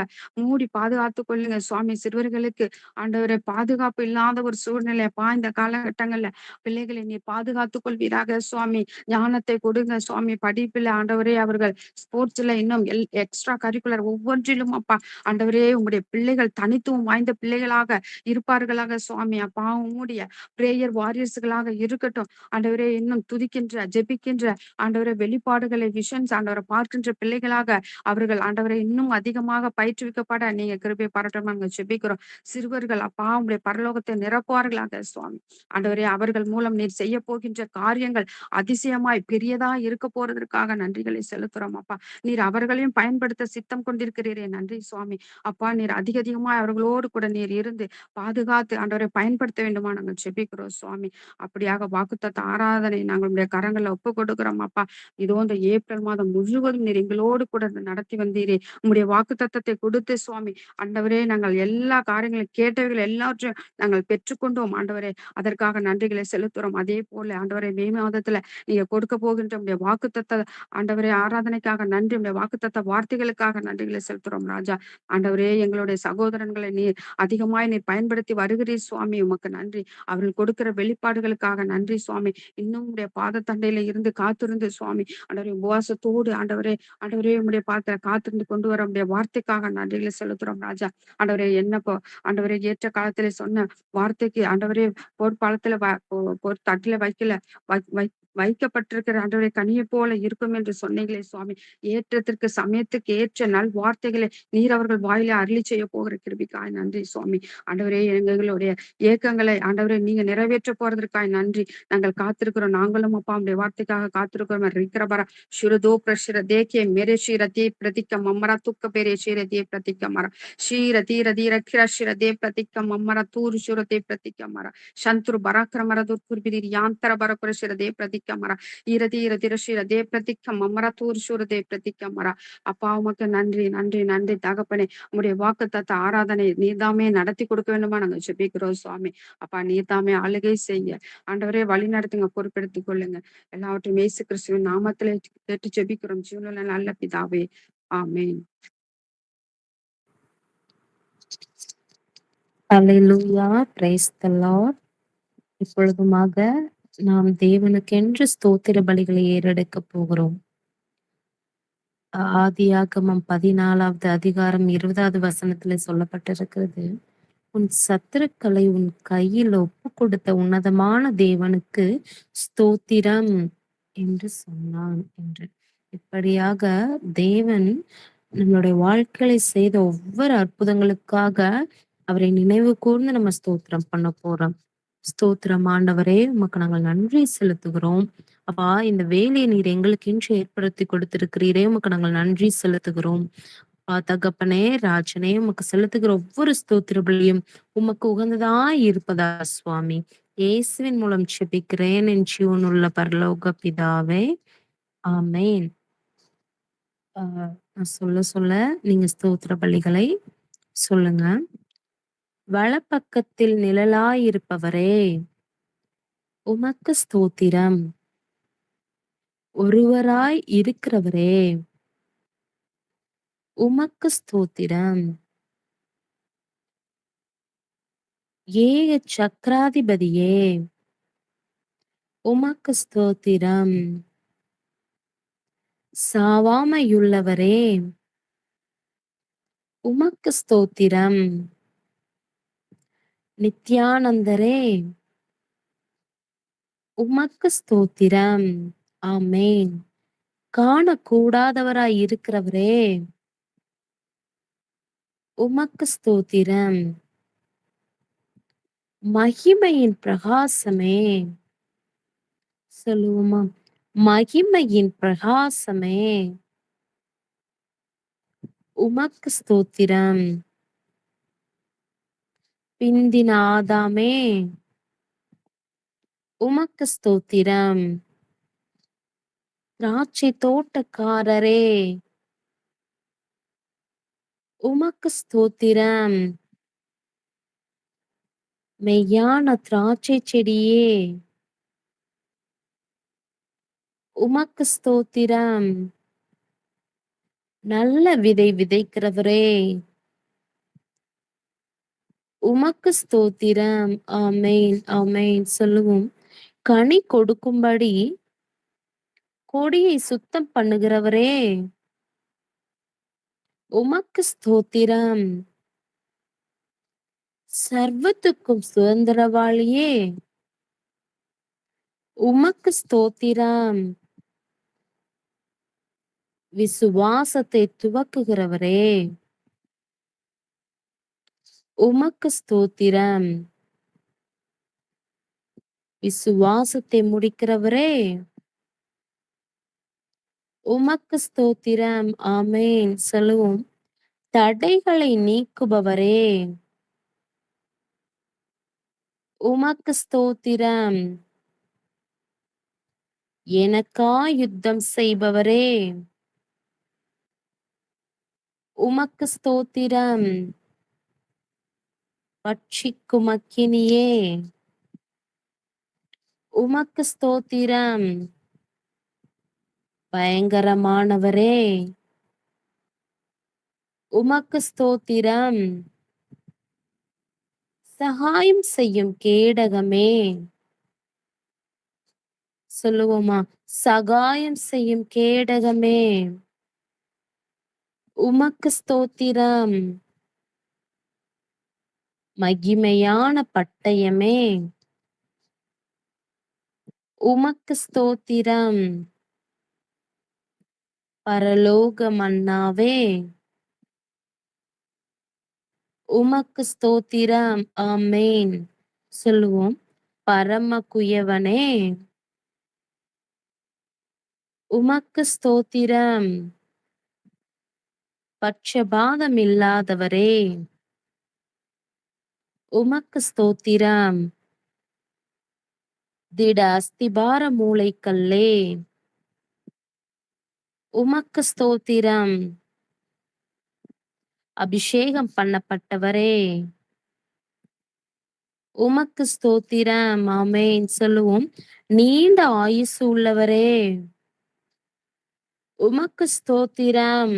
மூடி பாதுகாத்து கொள்ளுங்க சுவாமி. சிறுவர்களுக்கு ஆண்டவரை பாதுகாப்பு இல்லாத ஒரு சூழ்நிலை அப்பா இந்த காலகட்டங்கள்ல பிள்ளைகளை நீ பாதுகாத்துக் கொள்வீராக சுவாமி. ஞானத்தை கொடுங்க சுவாமி. படிப்புல ஆண்டவரே அவர்கள் ஸ்போர்ட்ஸ்ல இன்னும் எக்ஸ்ட்ரா கரிக்குலர் ஒவ்வொன்றிலும் அப்பா ஆண்டவரே உங்களுடைய பிள்ளைகள் தனித்துவம் வாய்ந்த பிள்ளைகளாக இருப்பார்களாக சுவாமி. அப்பா உங்களுடைய பிரேயர் வாரியர்ஸ்களாக இருக்கட்டும் ஆண்டவரே. இன்னும் துதிக்கின்ற ஜெபிக்கின்ற ஆண்டவரை வெளிப்பாடுகளை விஷன்ஸ் ஆண்டவரை பார்க்கின்ற பிள்ளைகளாக அவர்கள் ஆண்டவரை இன்னும் அதிகமாக பயிற்றுவிக்கப்பட நீங்க கிருபை பாராட்டணும் நாங்க ஜெபிக்கிறோம். சிறுவர்கள் அப்பா உங்களுடைய பரலோகத்தை நிரப்புவார்களாக சுவாமி. ஆண்டவரே அவர்கள் மூலம் நீர் செய்ய போகின்ற காரியங்கள் அதிசயமாய் பெரியதா இருக்க போறதற்காக நன்றிகளை செலுத்துறோம் அப்பா. நீர் அவர்களையும் பயன்படுத்த சித்தம் கொண்டிருக்கிறீரே நன்றி சுவாமி. அப்பா நீர் அதிகமாய் அவர்களோடு கூட நீர் இருந்து பாதுகாத்து ஆண்டவரை பயன்படுத்த வேண்டுமா நாங்கள் ஜெபிக்கிறோம் சுவாமி. அப்படியாக வாக்குத்தத்த ஆராதனை நாங்களுடைய கரங்களை ஒப்பு கொடுக்கிறோம் அப்பா. இதோ இந்த ஏப்ரல் மாதம் முழுவதும் நீர் எங்களோடு கூட நடத்தி வந்தீரே. உங்களுடைய வாக்குத்தத்தத்தை கொடுத்து சுவாமி ஆண்டவரே நாங்கள் எல்லா காரியங்களும் கேட்டவர்கள் எல்லாவற்றையும் நாங்கள் பெற்றுக்கொண்டோம் ஆண்டவரே. அதற்காக நன்றிகளை செலுத்துறோம். அதே போல ஆண்டவரே மே மாதத்துல நீங்க கொடுக்க போகின்ற உடைய வாக்குத்தத்த ஆண்டவரே ஆராதனைக்காக நன்றி. உடைய வாக்குத்தத்த வார்த்தைகளுக்காக நன்றிகளை செலுத்துறோம் ராஜா. ஆண்டவரே எங்களுடைய சகோதரன்களை நீர் அதிகமாய் நீர் பயன்படுத்தி வருகிறீர் சுவாமி. உமக்கு நன்றி. அவர்கள் கொடுக்கிற வெளிப்பாடுகளுக்காக நன்றி சுவாமி. இன்னும் உடைய பாதத்தண்டையில இருந்து காத்திருந்து சுவாமி ஆண்டவரே உபவாசத்தோடு ஆண்டவரே உடைய பாதத்தை காத்திருந்து கொண்டு வர உடைய வார்த்தைக்காக நன்றிகளை செலுத்துறோம் ராஜா. ஆண்டவரே என்னப்போ ஆண்டவரே ஏற்ற காலத்துல சொன்ன வார்த்தைக்கு ஆண்டவரே போர்ப்பாலத்துல தட்டுல வைக்கப்பட்டிருக்கிற ஆண்டவரே கனியை போல இருக்கும் என்று சொன்னீங்களே சுவாமி. ஏற்றத்திற்கு சமயத்துக்கு ஏற்ற நல் வார்த்தைகளை நீர் அவர்கள் வாயில அருளி செய்ய போகிற கிருபிக்காய் நன்றி சுவாமி. ஆண்டவரே எங்களுடைய ஏக்கங்களை ஆண்டவரே நீங்க நிறைவேற்ற போறதற்காய் நன்றி. நாங்கள் காத்திருக்கிறோம். நாங்களும் அப்பா உடைய வார்த்தைக்காக காத்திருக்கிறோம். இருக்கிறபர ಶಿರದೋ ಪ್ರಶಿರದೇಕೆ ಮೇರೆ ಶಿರದೇ ಪ್ರತಿಕ ಮಮ್ಮರ ತುಕ್ಕ ಬೇರೆ ಶಿರದೇ ಪ್ರತಿಕ ಮರ ಶೀರ ತೀರ ಧೀರ ಕಿರ ಶಿರದೇ ಪ್ರತಿಕ ಮಮ್ಮರ ತೂರು ಶಿರದೇ ಪ್ರತಿಕ ಮರ ಶಂತರು ಬರಾಕ್ರಮರ ದುರ್ಕುರ್ಬಿರಿ ಯಾಂತರ ಬರಕುರ ಶಿರದೇ ಪ್ರತಿಕ ಮರ ஈரதீர திரசிரதே பிரதிக்க மம்மர தூர் சுரதே பிரதிக்க மர. அப்பா உமக்கு நன்றி நன்றி நன்றி தகப்பனே. உங்களுடைய வாக்குத்தத்த ஆராதனை நீதாமே நடத்தி கொடுக்க வேண்டுமா நாங்க ஜெபிக்கிறோம் சுவாமி. அப்பா நீதாமே ஆளுகை செய்ய ஆண்டவரே வழி நடத்துங்க. பொறுப்பெடுத்துக் கொள்ளுங்க. எல்லாவற்றையும் இயேசு கிறிஸ்துவின் நாமத்திலே கேட்டு ஜெபிக்கிறோம் ஜீவனுள்ள நல்ல பிதாவே. ஆமென். அல்லேலூயா. Praise the Lord. இப்பொழுதுமாக நாம் தேவனுக்கென்று ஸ்தோத்திர பலிகளை ஏறெடுக்க போகிறோம். ஆதியாகமம் 14வது அதிகாரம் 20வது வசனத்துல சொல்லப்பட்டிருக்கிறது, உன் சத்துருக்களை உன் கையில் ஒப்பு கொடுத்த உன்னதமான தேவனுக்கு ஸ்தோத்திரம் என்று சொன்னான் என்று. இப்படியாக தேவன் நம்மளுடைய வாழ்க்கையில செய்த ஒவ்வொரு அற்புதங்களுக்காக அவரை நினைவு கூர்ந்து நம்ம ஸ்தோத்திரம் பண்ண போறோம். ஸ்தோத்திரம் ஆண்டவரே, உமக்கு நாங்கள் நன்றி செலுத்துகிறோம். அப்பா இந்த வேலையை நீர் எங்களுக்கென்று ஏற்படுத்தி கொடுத்திருக்கிறீரே, உமக்கு நாங்கள் நன்றி செலுத்துகிறோம். தகப்பனே ராஜனே, உமக்கு செலுத்துகிற ஒவ்வொரு ஸ்தோத்திர பலியும் உமக்கு உகந்ததாய் இருப்பதா சுவாமி. இயேசுவின் மூலம் செபிக்கிறேன் என் ஜீவனுள்ள பரலோக பிதாவே. ஆமென். நான் சொல்ல நீங்க ஸ்தோத்திர பலிகளை சொல்லுங்க. வலப்பக்கத்தில் நிழலாயிருப்பவரே உமக்கு ஸ்தோத்திரம். ஒருவராய் இருக்கிறவரே உமக்கு ஸ்தோத்திரம். ஏக சக்கராதிபதியே உமக்கு ஸ்தோத்திரம். சாவாமையுள்ளவரே உமக்கு ஸ்தோத்திரம். நித்யானந்தரே உமக்கு ஸ்தோத்திரம். ஆமென். காணக்கூடாதவராய் இருக்கிறவரே உமக்கு ஸ்தோத்திரம். மகிமையின் பிரகாசமே சொல்லுவோமா? மகிமையின் பிரகாசமே உமக்கு ஸ்தோத்திரம். பிந்தின ஆதாமே உமக்கு ஸ்தோத்திரம். திராட்சை தோட்டக்காரரே உமக்கு ஸ்தோத்திரம். மெய்யான திராட்சை செடியே உமக்கு ஸ்தோத்திரம். நல்ல விதை விதைக்கிறவரே உமக்கு ஸ்தோத்திரம். ஆமென், ஆமென் சொல்லுவோம். கனி கொடுக்கும்படி கொடியை சுத்தம் பண்ணுகிறவரே உமக்கு ஸ்தோத்திரம். சர்வத்துக்கும் சுதந்திரவாளியே உமக்கு ஸ்தோத்திரம். விசுவாசத்தை துவக்குகிறவரே உமக்கு ஸ்தோத்திரம். விசுவாசத்தை முடிக்கிறவரே உமக்கு ஸ்தோத்திரம். ஆமென் சொல்லுவோம். தடைகளை நீக்குபவரே உமக்கு ஸ்தோத்திரம். எனக்கா யுத்தம் செய்பவரே உமக்கு ஸ்தோத்திரம். பட்சிக்கும் அக்கினியே உமக்கு ஸ்தோத்திரம். பயங்கரமானவரே உமக்கு ஸ்தோத்திரம். சகாயம் செய்யும் கேடகமே சொல்லுவோமா? சகாயம் செய்யும் கேடகமே உமக்கு ஸ்தோத்திரம். மகிமையான பட்டயமே உமக்கு ஸ்தோத்திரம். பரலோக மன்னாவே உமக்கு ஸ்தோத்திரம். ஆமென் சொல்லுவோம். பரம குயவனே உமக்கு ஸ்தோத்திரம். பட்சபாதம் இல்லாதவரே உமக்கு ஸ்தோத்திரம். திட அஸ்திபார மூளைக்கல்லே உமக்கு ஸ்தோத்திரம். அபிஷேகம் பண்ணப்பட்டவரே உமக்கு ஸ்தோத்திரம். ஆமென் சொல்லுவோம். நீண்ட ஆயுசு உள்ளவரே உமக்கு ஸ்தோத்திரம்.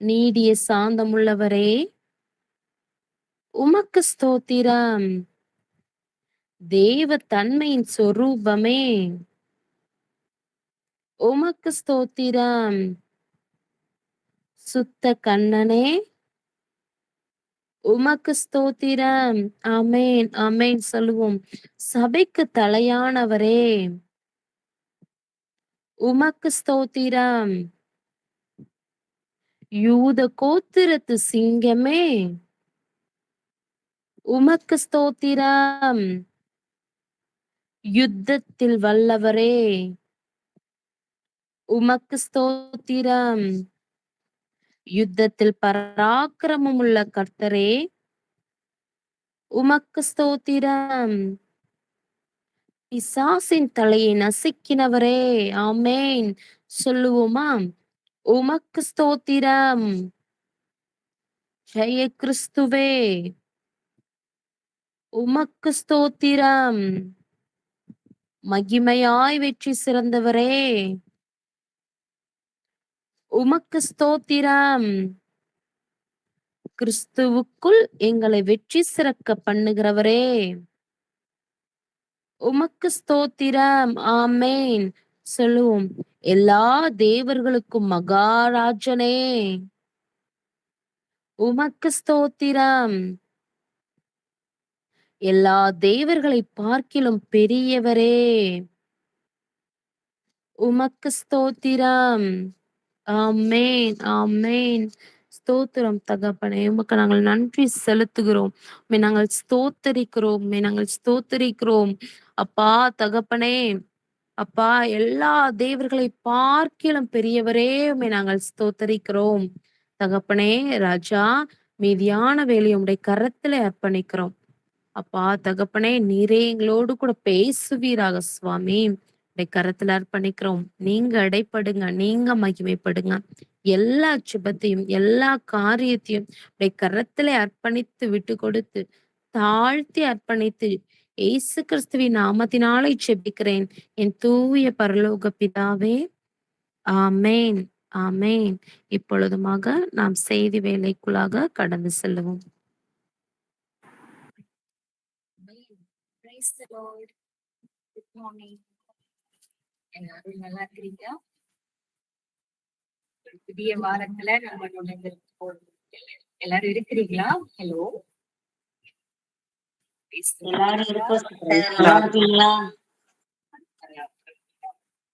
நீடிய சாந்தமுள்ளவரே உமக்கு ஸ்தோத்திரம். தேவ தன்மையின் சொரூபமே உமக்கு ஸ்தோத்திரம். சுத்த கண்ணனே உமக்கு ஸ்தோத்திரம். ஆமென், ஆமென் சொல்லுவோம். சபைக்கு தலையானவரே உமக்கு ஸ்தோத்திரம். யூத கோத்திரத்து சிங்கமே உமக்கு ஸ்தோத்திரம். யுத்தத்தில் வல்லவரே உமக்கு ஸ்தோத்திரம். யுத்தத்தில் பராக்கிரமம் உள்ள கர்த்தரே உமக்கு ஸ்தோத்திரம். பிசாசின் தலையை நசுக்கினவரே ஆமென் சொல்லுவோமா? உமக்கு ஸ்தோத்திரம். ஜெய கிறிஸ்துவே உமக்கு ஸ்தோத்திரம். மகிமையாய் வெற்றி சிறந்தவரே உமக்கு ஸ்தோத்திரம். கிறிஸ்துவுக்குள் எங்களை வெற்றி சிறக்க பண்ணுகிறவரே உமக்கு ஸ்தோத்திரம். ஆமென் சொல்லுவோம். எல்லா தேவர்களுக்கும் மகாராஜனே உமக்கு ஸ்தோத்திரம். எல்லா தேவர்களை பார்க்கிலும் பெரியவரே உமக்கு ஸ்தோத்திரம். ஆமென், ஆமென். ஸ்தோத்திரம் தகப்பனே. உமக்கு நாங்கள் நன்றி செலுத்துகிறோம். உம்மை நாங்கள் ஸ்தோத்தரிக்கிறோம். உம்மை நாங்கள் ஸ்தோத்தரிக்கிறோம். அப்பா தகப்பனே, அப்பா எல்லா தேவர்களை பார்க்கிலும் பெரியவரே உம்மை நாங்கள் ஸ்தோத்தரிக்கிறோம். தகப்பனே ராஜா, மீதியான வேலையை உடைய கரத்துல அர்ப்பணிக்கிறோம். அப்பா தகப்பனே, நீரே எங்களோடு கூட பேசுவீராக சுவாமி. உடைய கரத்துல அர்ப்பணிக்கிறோம். நீங்க இடைப்படுங்க, நீங்க மகிமைப்படுங்க. எல்லா சுபத்தையும் எல்லா காரியத்தையும் உடைய கரத்துல அர்ப்பணித்து விட்டு கொடுத்து தாழ்த்தி அர்ப்பணித்து இயேசு கிறிஸ்துவின் நாமத்தினாலே ஜெபிக்கிறேன் என் தூய பரலோக பிதாவே. ஆமேன், ஆமேன். இப்பொழுதுமாக நாம் செய்தி வேலைக்குள்ளாக கடந்து செல்லுவோம். Praise the Lord. Good morning. எல்லாரும் நல்லா இருக்கிறீங்களா? புதிய வாரத்துல நம்ம நுழைந்திருக்கோம். எல்லாரும் இருக்கிறீங்களா? ஹலோ, எல்லாரும் இருக்கோம் sister. நல்லா இருக்கீங்களா?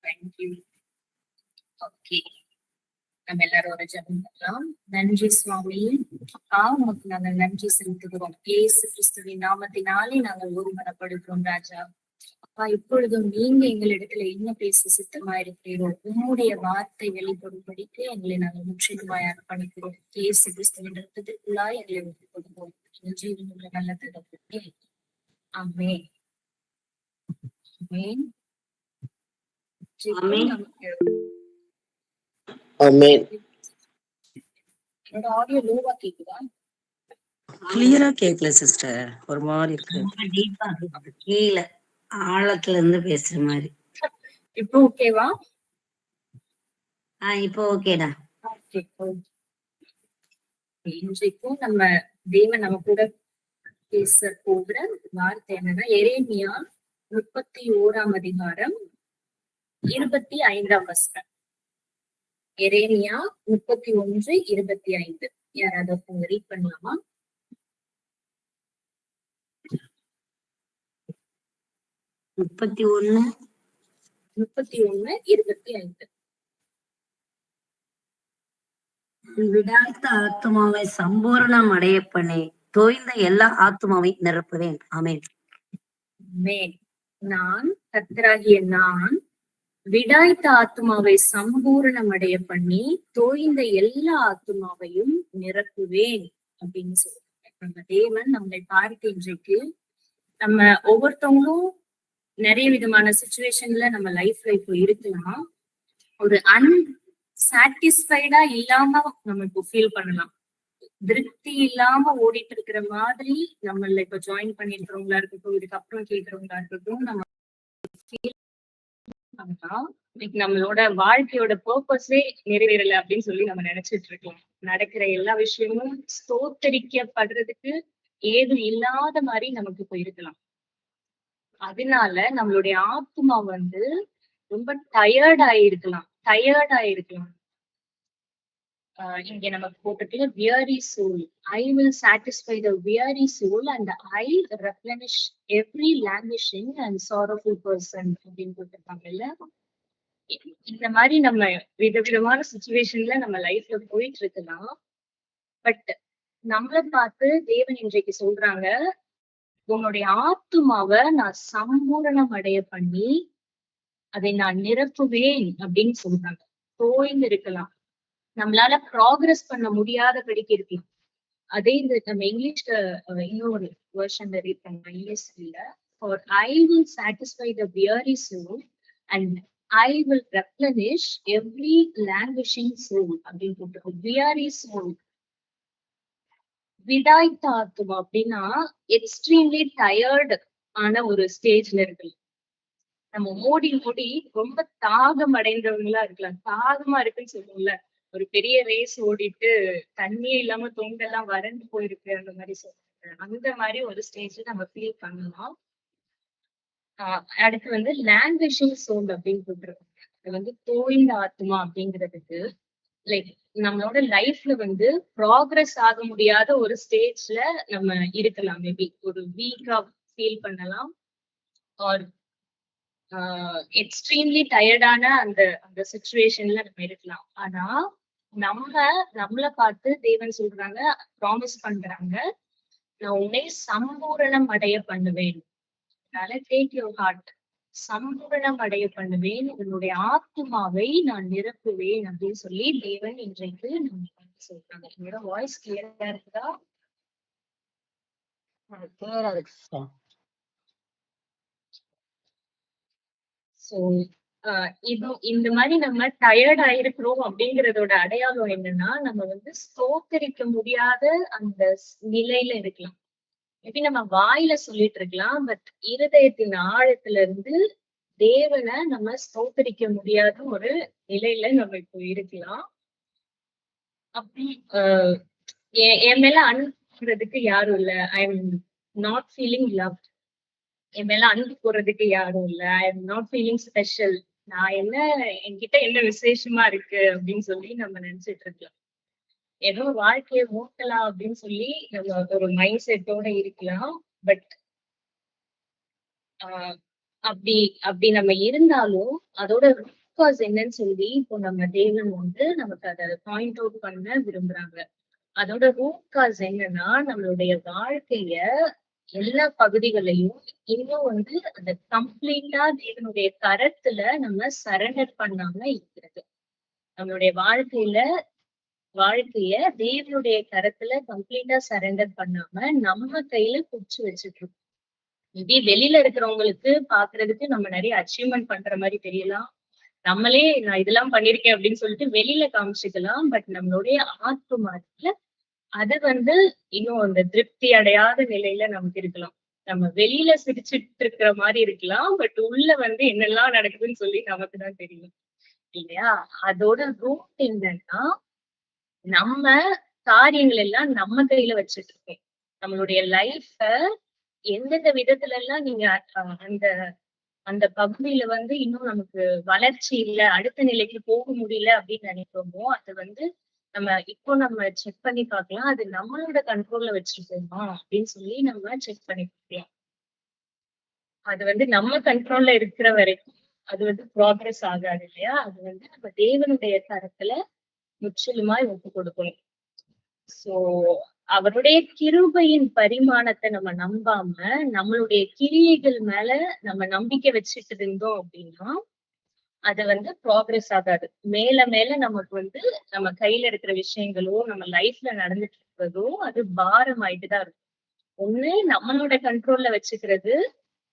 தேங்க்யூ. ஓகே, நம்ம எல்லாரும் ஒரு ஜெபம் பண்ணலாம். நன்றி சுவாமி, உமக்கு நாங்கள் நன்றி செலுத்துகிறோம். இயேசு கிறிஸ்துவின் நாமத்தினாலே நாங்கள் ஒருமனப்படுகிறோம் ராஜா. அப்பா, இப்பொழுதும் நீங்க எங்களிடத்துல என்ன பேச சித்தமா இருக்கிறீரோ உம்முடைய வார்த்தை வெளிப்படும்படிக்கு எங்களை நாங்கள் முற்றிலுமாய் அர்ப்பணிக்கிறோம். இயேசு கிறிஸ்துவின் ரத்தத்திற்குள்ளாய் எங்களை ஒப்புக் கொடுப்போம். ஜீவனுள்ள நல்ல தகப்பனே, ஆமென். ஆமென். ஆமென். ஆமென். என்னோட ஆடியோ லோவா கேக்குதா? கிளியரா கேட்கல சிஸ்டர், ஒரு மாதிரி இருக்கு. ரொம்ப டீப்பா இருக்கு, கீழே ஆழத்துல இருந்து பேசுற மாதிரி. இப்போ ஓகேவா? இப்போ ஓகேடா. இன்றைக்கும் நம்ம தேவன் நம்ம கூட பேச போகிற வார்த்தை என்னன்னா, எரேமியா 31ஆம் அதிகாரம் 25ஆம் வசனம். எரேமியா 31:25. யாராவது ரீட் பண்ணலாமா? 31:25. விடாய்த்த ஆத்மாவை சம்பூரணம் அடைய பண்ணி தோய்ந்த எல்லா ஆத்மாவை நிரப்புவேன். ஆமென். நான் கர்த்தராகிய நான் விடாய்த்த ஆத்மாவை சம்பூரணம் அடைய பண்ணி தோய்ந்த எல்லா ஆத்மாவையும் நிரப்புவேன் அப்படின்னு சொல்லுவாங்க. நம்ம தேவன் நம்மளை பார்த்து இன்றைக்கு நம்ம ஒவ்வொருத்தவங்களும் நிறைய விதமான சிச்சுவேஷன்ல நம்ம லைஃப்ல இப்போ இருக்கலாம். ஒரு அன்சாட்டிஸ்ஃபைடா இல்லாம நம்ம இப்போ ஃபீல் பண்ணலாம். திருப்தி இல்லாம ஓடிட்டு இருக்கிற மாதிரி நம்மள இப்ப ஜாயின் பண்ணிருக்கிறவங்களா இருக்கட்டும், இதுக்கப்புறம் கேட்கறவங்களா இருக்கட்டும், நம்ம நம்மளோட வாழ்க்கையோட பர்பஸே நிறைவேறல அப்படின்னு சொல்லி நம்ம நினைச்சிட்டு இருக்கலாம். நடக்கிற எல்லா விஷயமும் ஸ்தோத்தரிக்கப்படுறதுக்கு ஏதும் இல்லாத மாதிரி நமக்கு இப்ப இருக்கலாம். அதனால நம்மளுடைய ஆத்மா ரொம்ப டயர்ட் ஆயிருக்கலாம். இங்க நமக்கு போட்டிருக்கல weary soul. I will satisfy the weary soul and I replenish every languishing and sorrowful person அப்படின்னு போட்டிருக்காங்கல்ல. இந்த மாதிரி நம்ம விதவிதமான சிச்சுவேஷன்ல நம்ம லைஃப்ல போயிட்டு இருக்கலாம். பட் நம்மளை பார்த்து தேவன் இன்றைக்கு சொல்றாங்க, உன்னுடைய ஆத்துமாவை நான் சம்பூரணம் அடைய பண்ணி அதை நான் நிரப்புவேன் அப்படின்னு சொல்றாங்க. தோய்ந்து இருக்கலாம், நம்மளால ப்ராக்ரஸ் பண்ண முடியாதபடிக்கு இருக்கலாம். அதே இது நம்ம இங்கிலீஷ்ல இன்னொரு வெர்ஷன்ல ரீட் பண்ணலாம். ESV-ல for I will satisfy the weary soul and I will replenish every languishing soul அப்படின்னு போட்டிருக்கோம். weary soul, விடாய்த்த ஆத்துமா அப்படின்னா எக்ஸ்ட்ரீம்லி டயர்டு ஆன ஒரு ஸ்டேஜ்ல இருக்கு. நம்ம ஓடி ரொம்ப தாகம் அடைந்தவங்களா இருக்கலாம். தாகமா இருக்குன்னு சொல்லுவோம்ல, ஒரு பெரிய ரேஸ் ஓடிட்டு தண்ணியே இல்லாம தொண்டெல்லாம் வறண்டு போயிருக்கு, அந்த மாதிரி சொல்றாங்க. அந்த மாதிரி ஒரு ஸ்டேஜ்ல நம்ம ஃபீல் பண்ணலாம். அடுத்து லாங்குவேஜிங் சோல் அப்படின்னு போட்டிருக்காங்க. அது தோய்ந்த ஆத்மா அப்படிங்கிறதுக்கு லைக் நம்மளோட லைஃப்ல ப்ராக்ரஸ் ஆக முடியாத ஒரு ஸ்டேஜ்ல நம்ம இருக்கலாம். மேபி ஒரு வீக்கா ஃபீல் பண்ணலாம், ஆர் எக்ஸ்ட்ரீம்லி டயர்டான அந்த சிச்சுவேஷன்ல நம்ம இருக்கலாம். ஆனா நம்மளை பார்த்து தேவன் சொல்றாங்க, ப்ராமிஸ் பண்றாங்க, நான் உன்னை சம்பூரணம் அடைய பண்ணுவேன். அதனால டேக் யுவர் ஹார்ட், சம்பூரணம் அடைய பண்ணுவேன், உன்னுடைய ஆத்மாவை நான் நிரப்புவேன் அப்படின்னு சொல்லி தேவன் இன்றைக்கு நம்ம சொல்றாங்க. என்னோட வாய்ஸ் கிளியரா இருக்குதா? கிளியரா இருக்கு சிஸ்டர். சோ இது இந்த மாதிரி நம்ம டயர்ட் ஆயிருக்கிறோம் அப்படிங்கறதோட அடையாளம் என்னன்னா, நம்ம வந்து ஸ்தோத்தரிக்க முடியாத அந்த நிலையில இருக்கலாம். மேபி நம்ம வாயில சொல்லிட்டு இருக்கலாம், பட் இருதயத்தின் ஆழத்துல இருந்து தேவனை நம்ம ஸ்தோத்தரிக்க முடியாத ஒரு நிலையில நம்ம இப்போ இருக்கலாம். அப்படி என் மேல அன்புறதுக்கு யாரும் இல்ல. I am not feeling love. என் மேல அன்பு போடுறதுக்கு யாரும் இல்ல. I am not feeling special. நான் என்ன, என்கிட்ட என்ன விசேஷமா இருக்கு அப்படின்னு சொல்லி நம்ம நினைச்சிட்டு இருக்கலாம். ஏதோ வாழ்க்கையை ஓட்டலாம் அப்படின்னு சொல்லி நம்ம ஒரு மைண்ட் செட்டோட இருக்கலாம். பட் அப்படி அப்படி நம்ம இருந்தாலும் அதோட ரூட் காஸ் என்னன்னு சொல்லி இப்போ நம்ம தேவன் வந்து நமக்கு அதை பாயிண்ட் அவுட் பண்ண விரும்புறாங்க. அதோட ரூட் காஸ் என்னன்னா, நம்மளுடைய வாழ்க்கைய எல்லா பகுதிகளையும் இன்னும் வந்து அந்த கம்ப்ளீட்டா தேவனுடைய கரத்துல நம்ம சரண்டர் பண்ணாம இருக்கிறது. நம்மளுடைய வாழ்க்கைய தேவனுடைய கரத்துல கம்ப்ளீட்டா சரண்டர் பண்ணாம நம்ம கையில குடிச்சு வச்சுட்டு இருக்கோம். மேபி வெளியில இருக்கிறவங்களுக்கு பாக்குறதுக்கு நம்ம நிறைய அச்சீவ்மெண்ட் பண்ற மாதிரி தெரியலாம். நம்மளே நான் இதெல்லாம் பண்ணிருக்கேன் அப்படின்னு சொல்லிட்டு வெளியில காமிச்சுக்கலாம். பட் நம்மளுடைய ஆத்மாத்துல அது வந்து இன்னும் அந்த திருப்தி அடையாத நிலையில நமக்கு இருக்கலாம். நம்ம வெளியில சிரிச்சுட்டு இருக்கிற மாதிரி இருக்கலாம். பட் உள்ள வந்து என்னெல்லாம் நடக்குதுன்னு சொல்லி நமக்கு தான் தெரியும் இல்லையா? அதோட ரூட் என்னன்னா, நம்ம காரியங்கள் எல்லாம் நம்ம கையில வச்சுட்டு இருக்கோம். நம்மளுடைய லைஃப எந்தெந்த விதத்துல எல்லாம் நீங்க அந்த அந்த பகுதியில வந்து இன்னும் நமக்கு வளர்ச்சி இல்ல, அடுத்த நிலைக்கு போக முடியல அப்படின்னு நினைக்கிறோமோ, அது வந்து நம்ம செக் பண்ணி பார்க்கலாம். அது நம்மளோட கண்ட்ரோல்ல வச்சிருக்கோமா அப்படின்னு சொல்லி நம்ம செக் பண்ணி பார்க்கலாம். அது வந்து நம்ம கண்ட்ரோல்ல இருக்கிற வரைக்கும் அது வந்து ப்ராக்ரஸ் ஆகாது இல்லையா? அது வந்து நம்ம தேவனுடைய கரத்துல முற்றிலுமாய் ஒப்பு கொடுக்கணும். சோ அவருடைய கிருபையின் பரிமாணத்தை நம்ம நம்பாம நம்மளுடைய கிரியைகள் மேல நம்ம நம்பிக்கை வச்சுட்டு இருந்தோம் அப்படின்னா அது வந்து ப்ராக்ரஸ் ஆகாது. மேல மேல நமக்கு வந்து நம்ம கையில இருக்கிற விஷயங்களோ நம்ம லைஃப்ல நடந்துட்டு இருக்கிறதோ அது பாரம் ஆயிட்டுதான் இருக்கும். ஒண்ணு நம்மளோட கண்ட்ரோல்ல வச்சுக்கிறது,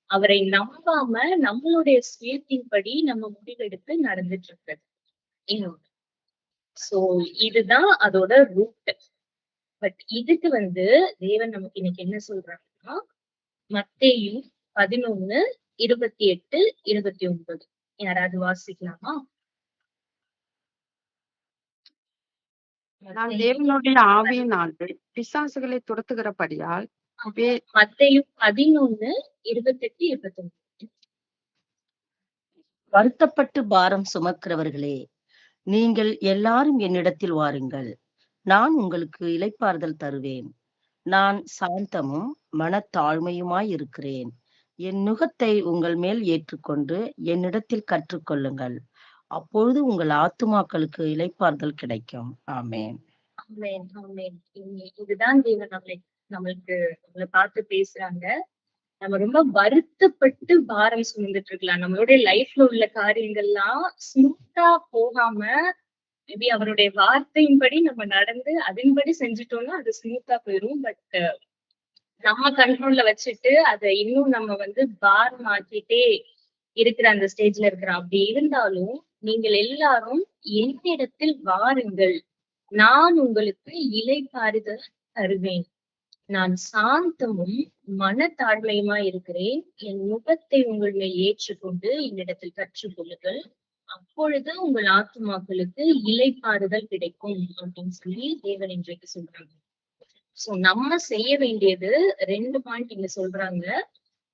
அவரை நம்பாம நம்மளுடைய சுயத்தின்படி நம்ம முடிவெடுத்து நடந்துட்டு இருக்கிறது இன்னொன்று. சோ இதுதான் அதோட ரூட். பட் இதுக்கு வந்து தேவன் நமக்கு இன்னைக்கு என்ன சொல்றாங்கன்னா, மத்தேயு 11:28, 29 யாராவது வாசிக்கலாமா? நான் தேவனுடைய ஆவியினாலே பிசாசுகளை துரத்துகிறபடியால் மத்தேயு 11:28, 29. வருத்தப்பட்டு பாரம் சுமக்கிறவர்களே, நீங்கள் எல்லாரும் என்னிடத்தில் வாருங்கள், நான் உங்களுக்கு இளைப்பாறுதல் தருவேன். நான் சாந்தமும் மனத்தாழ்மையுமாய் இருக்கிறேன். என் நுகத்தை உங்கள் மேல் ஏற்றுக்கொண்டு என்னிடத்தில் கற்றுக்கொள்ளுங்கள், அப்பொழுது உங்கள் ஆத்துமாக்களுக்கு இளைப்பாறுதல் கிடைக்கும். ஆமென். ஆமென், ஆமென். இதுதான் தேவன் நம்மளை பார்த்து பேசுறாங்க. நம்ம ரொம்ப வருத்தப்பட்டு பாரம் சுமந்துட்டு இருக்கலாம். நம்மளுடைய லைஃப்ல உள்ள காரியங்கள்லாம் ஸ்மூத்தா போகாம மேபி அவருடைய வார்த்தையின்படி நம்ம நடந்து அதன்படி செஞ்சுட்டோம்னா அது ஸ்மூத்தா போயிரும். பட் நம்ம கண்ட்ரோல்ல வச்சுட்டு அதை இன்னும் நம்ம வந்து பாரம் ஆக்கிட்டே இருக்கிற அந்த ஸ்டேஜ்ல இருக்கிறோம். அப்படி இருந்தாலும் நீங்கள் எல்லாரும் என்னிடத்தில் வாருங்கள், நான் உங்களுக்கு இளைப்பாறுதல் தருவேன். நான் சாந்தமும் மனத்தாழ்மையுமா இருக்கிறேன். என் நுகத்தை உங்கள் மேல் ஏற்றுக்கொண்டு என்னிடத்தில் கற்றுக்கொள்ளுங்கள், அப்பொழுது உங்கள் ஆத்துமாக்களுக்கு இளைப்பாறுதல் கிடைக்கும் அப்படின்னு சொல்லி தேவன் இன்றைக்கு சொல்றாங்க. சோ நம்ம செய்ய வேண்டியது 2 பாயிண்ட் இங்க சொல்றாங்க.